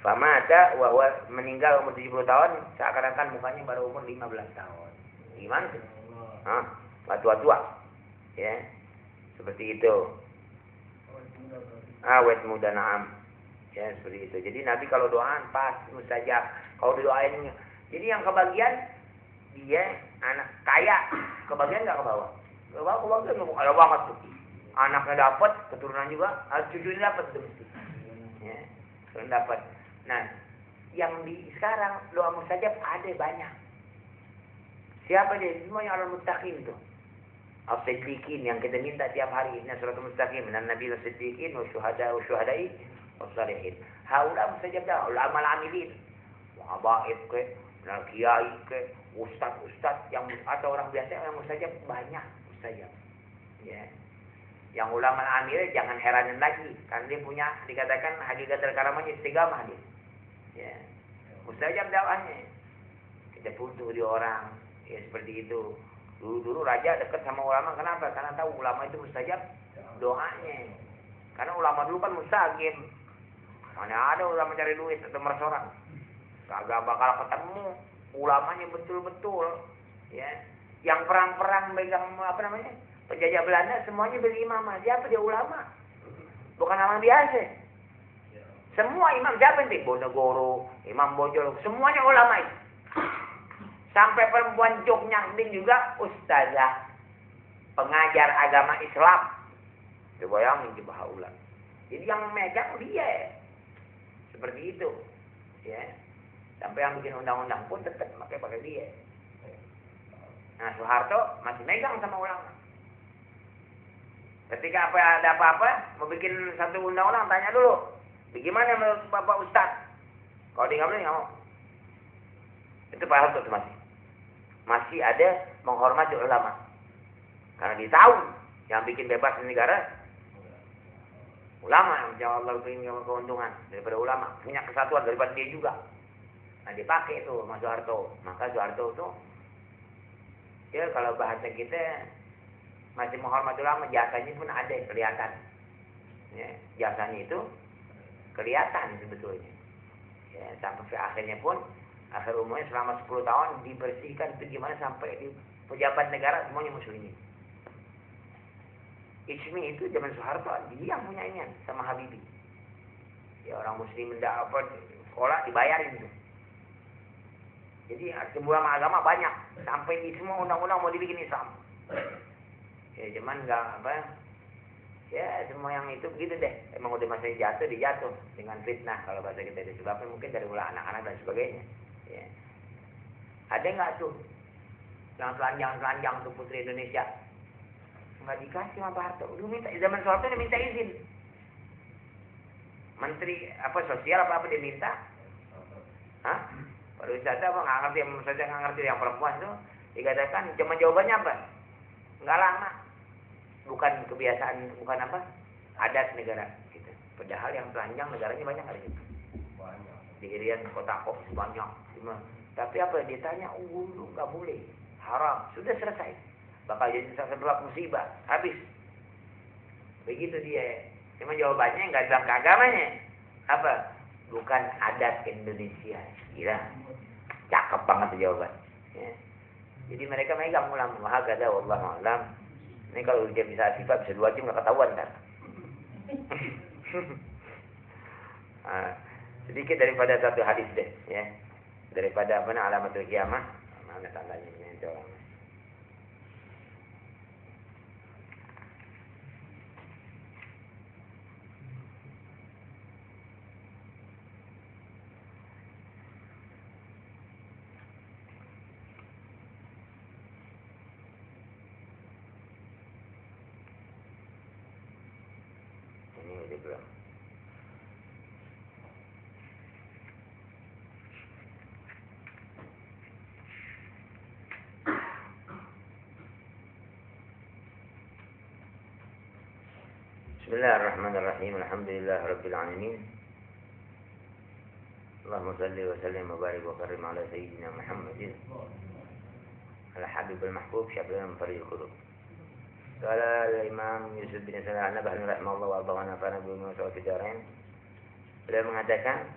Famata wa huwa meninggal umur 70 tahun, seakan-akan mukanya baru umur 15 tahun. Gimana sih? Tua-tua, ya, seperti itu. Awet muda naam, ya seperti itu. Jadi Nabi kalau doaan pas mustajab. Kalau didoain, jadi yang kebagian dia anak kaya, kebagian nggak ke bawah. Kebagian nggak kaya banget tuh. Anaknya dapat, keturunan juga, cucunya dapat tuh mesti. Ya, keturunan dapat. Nah, yang di sekarang doa mustajab ada banyak. Siapa dia? Semua yang orang muttaqin tuh. As-siddiqin yang kita minta tiap hari. Inna suratul mustaqim. Minan nabi as-siddiqin wa syuhada'i wa salihin. Haula mustajab dah. Ulama al-amilin. Wahabaib ke, kiai ke, ustaz yang atau orang biasa yang mustajab banyak mustajab. Ya. Yang ulama al-amilin jangan heranin lagi. Karena dia punya, dikatakan hakikat karamahnya istiqamah dia. Ya. Mustajab dakwahnya. Kita butuh di orang. Ya seperti itu. Dulu raja dekat sama ulama, kenapa? Karena tahu ulama itu mustajab doanya. Karena ulama dulu kan mustaqim. Mana ada ulama cari duit atau mersorak. Kagak bakal ketemu ulamanya betul-betul. Ya. Yang perang-perang megang apa namanya? Penjajah Belanda semuanya beli imamah. Siapa dia ulama? Bukan orang biasa. Semua imam siapa nih? Bonegoro, Imam Bojol, semuanya ulama itu. Sampai perempuan Jognyangding juga ustazah, pengajar agama Islam. Coba bayangin coba haula. Jadi yang megang dia. Seperti itu. Ya. Sampai yang bikin undang-undang pun tetap pakai dia. Nah, Soeharto masih megang sama ulama. Ketika ada apa-apa, mau bikin satu undang-undang, tanya dulu. Bagaimana menurut Bapak Ustaz? Kalau dia nggak boleh, nggak mau. Itu Pak Harto masih ada menghormati ulama. Karena dia tahu yang bikin bebas di negara ulama, yang menjawab Allah ingin keuntungan daripada ulama, punya kesatuan daripada dia juga. Nah, dipakai itu Mas Soeharto. Maka Soeharto itu ya kalau bahasa kita masih menghormati ulama, jasanya pun ada kelihatan. Ya, jasanya itu kelihatan sebetulnya. Ya, sampai akhirnya pun akhir umurnya selama 10 tahun dibersihkan itu gimana sampai di pejabat negara semuanya muslimin. Ismi itu zaman Soeharto dia yang punya ini sama Habibie. Ya orang muslim tidak apa sekolah dibayarin itu. Jadi ulama agama banyak sampai di semua undang-undang mau dibikin Islam. Ya cuman nggak apa. Ya semua yang itu begitu deh. Emang udah masanya jatuh dijatuh dengan fitnah kalau bahasa kita itu sebabnya mungkin dari ulah anak-anak dan sebagainya. Ya. Ada nggak tuh yang telanjang tuh putri Indonesia? Nggak dikasih sama Pak Harto. Dulu minta zaman Soeharto dia minta izin. Menteri apa sosial apa dia minta? Hah? Pariwisata apa nggak ngerti, saja nggak ngerti yang perempuan itu dikatakan cuma jawabannya apa? Nggak lama. Bukan kebiasaan, bukan apa? Adat negara gitu. Padahal yang telanjang negaranya banyak ada gitu. Di Irian kota kok banyak. Cuma, tapi apa ditanya, lu nggak boleh, haram. Sudah selesai. Bakal jadi sebab musibah, habis. Begitu dia. Cuma jawabannya nggak bilang ke agamanya. Apa? Bukan adat Indonesia. Gila. Cakep banget jawaban. Ya. Jadi mereka megang ulama. Mahagada wallahu a'lam. Ini kalau dia bisa sifat bisa 2 jam nggak ketahuan kan. Nah, sedikit daripada satu hadis deh, ya. Daripada apa namanya alamatul kiamah. Mana tandanya ini orang. Belum. Bismillahirrahmanirrahim. Alhamdulillah rabbil alamin. Allahumma salli wa sallim wa barik wa karim ala sayyidina Muhammadin al-habib al-mahbub syafi'il munfarid al-qulub. Qala al-Imam Yusuf bin Salah an-Nabhani rahimahullah wa adha wa nafa'ana bi ulumi wa fidarain. Beliau mengatakan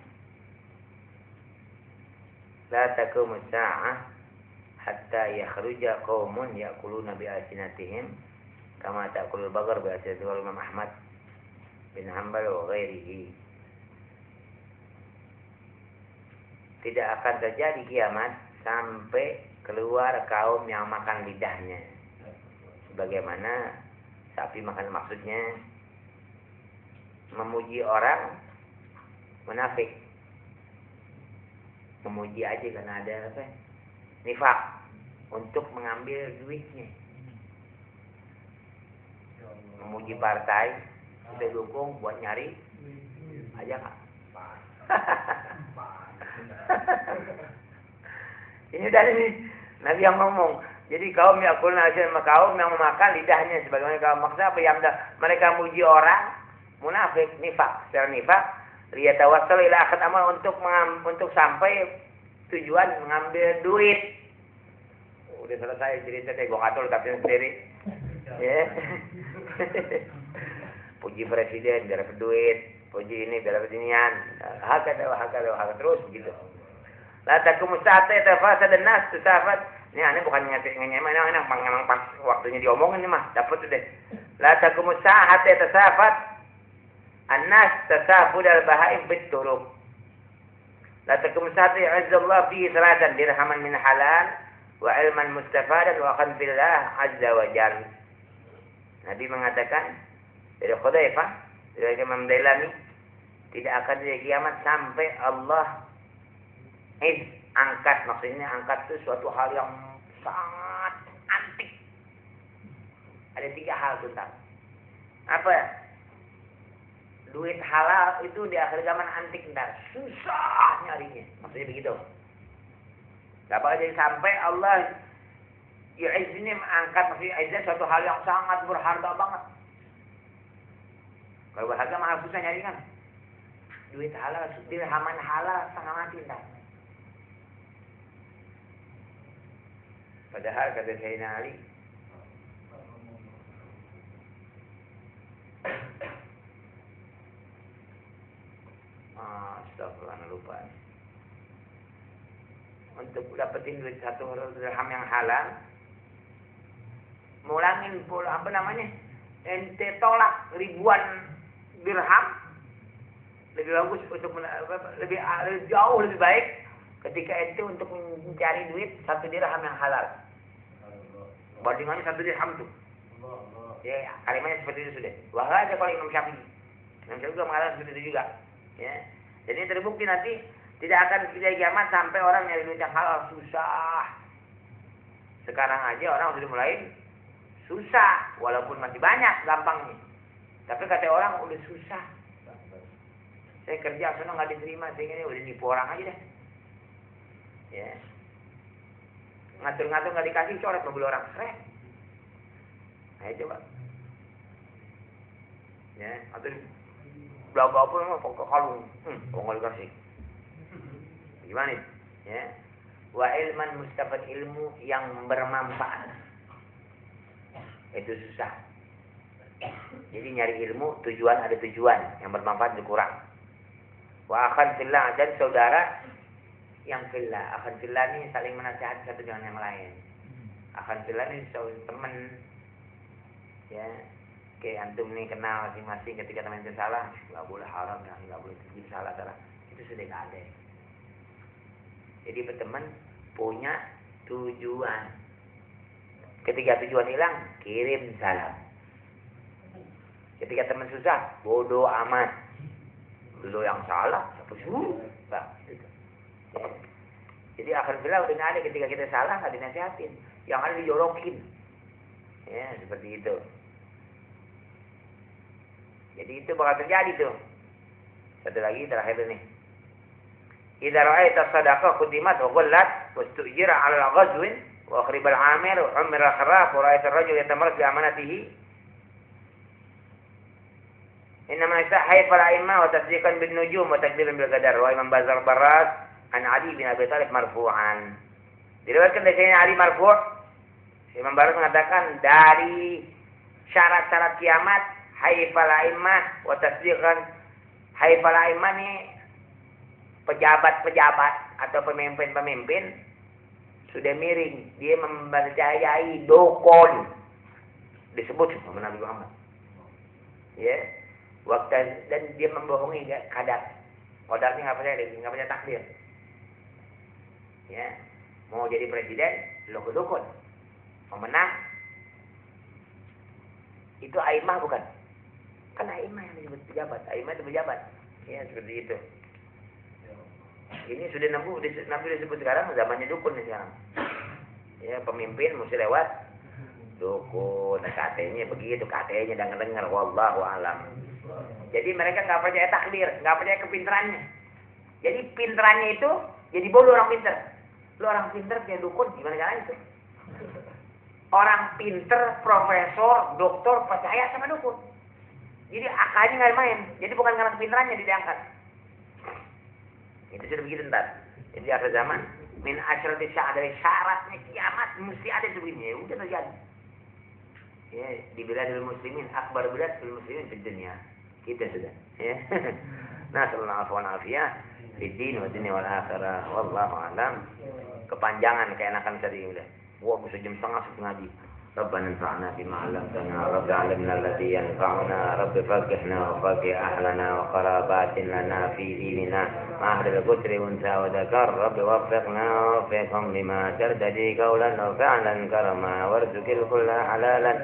la taqumu as-sa'ah hatta yakhruja qaumun ya'kuluna bi alsinatihim kama ta'kulul baghar bi alsinati Imam Ahmad bin Hanbal wa ghairihi. Tidak akan terjadi kiamat sampai keluar kaum yang makan lidahnya. Sebagaimana sapi makan, maksudnya memuji orang munafik, memuji aja karena ada apa? Nifak untuk mengambil duitnya. Memuji partai kita dukung buat nyari aja nggak? Ini dari Nabi yang ngomong. Jadi kaum yakul nasi sama kaum yang memakan lidahnya sebagaimana kaum maksudnya apa yang mereka muji orang munafik, nifak, secara nifak liyatawassalu ila akhir amal untuk sampai tujuan mengambil duit. Udah selesai cerita saya gua ngatur tapi sendiri. Ya. puji presiden biar dapat duit, puji ini biar dapat inian, hakada terus begitu. La takum sa'ata tafasad an-nas tusafat. Ini aneh bukan memang pas waktunya diomongin nih mah, dapat tuh deh. La takum sa'ata tasafat an-nas tasafud al-bahaim bit-turuq. La takum sa'ata ya'azzallahu fihi salatan dirhaman min halal wa ilman mustafadan wa akhan billah azza wa jalla. Nabi mengatakan dari Hudzaifah, dari Imam Dailami, tidak akan ada kiamat sampai Allah angkat, maksudnya angkat itu suatu hal yang sangat antik. Ada 3 hal tentang apa? Duit halal itu di akhir zaman antik ntar, susah nyarinya, maksudnya begitu. Gak bakal jadi sampai Allah ini mengangkat, maksudnya izin suatu hal yang sangat berharga banget. Kalau berharga mahal susah nyari kan. Duit halal, dirhaman halal setengah mati ntar. Padahal kata Sayyidina Ali, astagfirullah lupa. Untuk dapetin duit 1 dirham yang halal, mulangin pula apa namanya? Ente tolak ribuan dirham, lebih bagus untuk lebih jauh lebih baik ketika itu untuk mencari duit 1 dirham yang halal. Bandingannya 1 dirham tuh. Ya, kalimatnya seperti itu sudah. Wahai kalau Imam Syafi'i. Imam Syafi'i juga mengatakan seperti itu juga. Ya. Jadi terbukti nanti tidak akan terjadi kiamat sampai orang nyari duit yang halal susah. Sekarang aja orang sudah mulai susah, walaupun masih banyak gampangnya. Tapi kata orang udah susah. Saya kerja sono nggak diterima, saya ini udah nipu orang aja deh. Ya. Ngatur-ngatur nggak dikasih, coret mobil orang, seret. Ayo coba. Ya, atau belaga apa mau pokok kalung, kok nggak dikasih. Gimana? Ya. Wa ilman mustafad, ilmu yang bermanfaat. Itu susah. Jadi nyari ilmu ada tujuan yang bermanfaat itu kurang. Wa akhan fillah, dan saudara yang fillah. Akhan fillah ini saling menasihati satu dengan yang lain. Akhan fillah ini teman. Ya, kayak antum nih kenal masing-masing ketika teman itu salah, nggak boleh haram ya, nggak boleh jadi salah. Itu sudah nggak ada. Jadi berteman punya tujuan. Ketika tujuan hilang, kirim salam. Ketika teman susah, bodoh amat. Lo yang salah, siapa suruh? Nah, gitu. Ya. Jadi alhamdulillah udah nggak ada ketika kita salah nggak dinasihatin, yang ada dijorokin. Ya, seperti itu. Jadi itu bakal terjadi tuh. Satu lagi terakhir nih. Idza ra'aita sadaqah qutimat wa ghallat wastujira 'ala al-ghazwin wa akhrib al-'amir wa 'amira al-kharraf wa ra'aita ar-rajul yatamarrad bi amanatihi. Innama yastahyi fal-a'imma wa tasdiqan bin nujum wa takdiran bil qadar wa Imam Bazar Barras an Ali bin Abi Thalib marfu'an. Diriwayatkan dari Sayyidina Ali marfu', Imam Barras mengatakan dari syarat-syarat kiamat haifal a'immah wa tasdiqan. Haifal a'immah ini pejabat-pejabat atau pemimpin-pemimpin sudah miring, dia mempercayai dukun, disebut sama Nabi Muhammad. Ya, waktu dan dia membohongi qadar. Qadar ini nggak percaya takdir. Ya, mau jadi presiden lo ke dukun, memenang itu a'immah bukan? Kan a'immah yang disebut pejabat, a'immah itu pejabat. Ya, seperti itu. Ini sudah Nabi disebut sekarang zamannya dukun nih sekarang. Ya, pemimpin mesti lewat dukun, katanya begitu, katanya dengar wallahu alam. Jadi mereka nggak percaya takdir, nggak percaya kepintarannya. Jadi pintarannya itu jadi bodoh orang pintar. Lu orang pintar kayak dukun gimana caranya itu? Orang pintar, profesor, doktor percaya sama dukun. Jadi akalnya nggak main. Jadi bukan karena kepintarannya diangkat. Itu sudah begitu ntar. Jadi akhir zaman min asyrati sa'a, dari syaratnya kiamat mesti ada sebelumnya. Ya udah terjadi. Ya, di biladil muslimin, akbar biladil muslimin di dunia. Kita sudah. Ya. Nasallallahu alaihi wa afiyah di din wa dunia wal akhirah. Wallahu a'lam. Kepanjangan keenakan tadi udah. Wah, bisa jam setengah ngaji. ربنا انفعنا بما علمتنا رب علمنا الذي ينفعنا رب فقهنا وفقه أهلنا وقرابات لنا في ديننا مع أهل القدر وانثى وذكر رب وفقنا ووفقهم لما ترتدي قولا وفعلا كرما وارزق الكل حلالا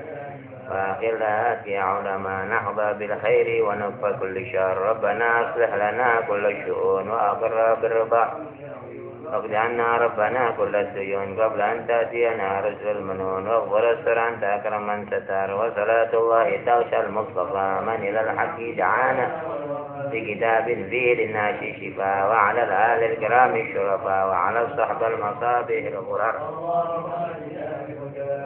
وأخلاك يا علماء نحظى بالخير ونكفى كل شر ربنا أصلح لنا كل الشؤون وأقر بالرضا واقض عنا ربنا كل الديون قبل أن تأتينا رسل المنون واغفر السر أنت أكرم من ستر وصلاة الله تغشى المصطفى من إلى الحق دعانا بكتاب فيه للناس شفاء وعلى الآل الكرام الشرفاء وعلى الصحب المصابيح الغرر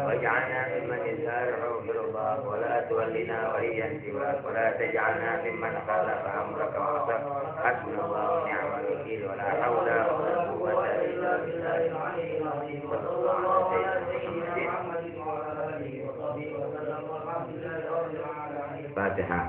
واجعلنا ممن يسارع في الله ولا تولنا وليا سواك ولا تجعلنا ممن خالف أمرك وعصاك حسبنا الله ونعم الوكيل ولا حول ولا قوة إلا بالله العلي العظيم صلى الله على سيدنا محمد وعلى آله وصحبه وسلم والحمد لله رب العالمين. الفاتحة.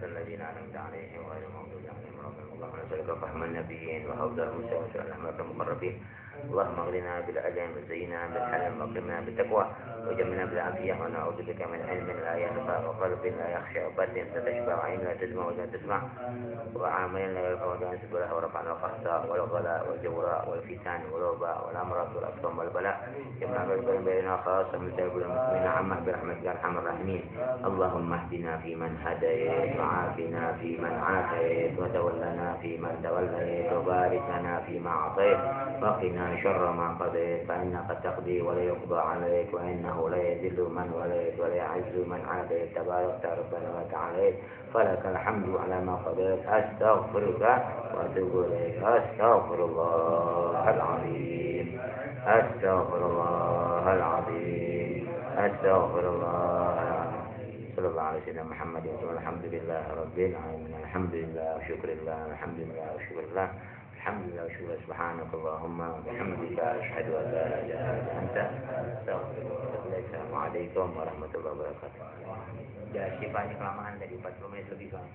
الذين أنعمت عليهم غير المغضوب عليهم ولا الضالين اللهم نسألك فهم النبيين وحفظ المرسلين ورحمة المقربين اللهم اغننا بالعلم وزينا بالحلم واكرمنا بالتقوى وجملنا بالعافية ونعوذ بك من علم لا ينفع وقلب لا يخشى وبدن تشبع وعين لا تسمع ولا تسمع وعمل لا يرفع ولا ينسب ولا ورفعنا الخطأ والغلاء والجوراء والفتن والوباء والأمراض والأسقام والبلاء جمع بيننا خاصة من سائر المسلمين عامة برحمتك يا أرحم الراحمين اللهم اهدنا فيمن هديت وعافنا فيمن عافيت وتولنا فيمن توليت وبارك لنا فيما أعطيت وقنا شر ما قضيت فإنك تقضي ولا يقضى عليك وإنه لا يذل من وليت ولا يعز من عاديت تبارك ربنا وتعالى فلك الحمد على ما قضيت أستغفرك وأتوب إليك أستغفر الله العظيم أستغفر الله العظيم أستغفر الله العظيم صلى الله على سيدنا محمد والحمد لله رب العالمين الحمد لله وشكر الله الحمد لله وشكر الله الحمد لله وشكرا سبحانك اللهم وبحمدك أشهد أن لا إله إلا أنت أستغفرك وأتوب إليك السلام عليكم ورحمة الله وبركاته. Ya, sifanya kelamaan dari 40 menit lebih kan.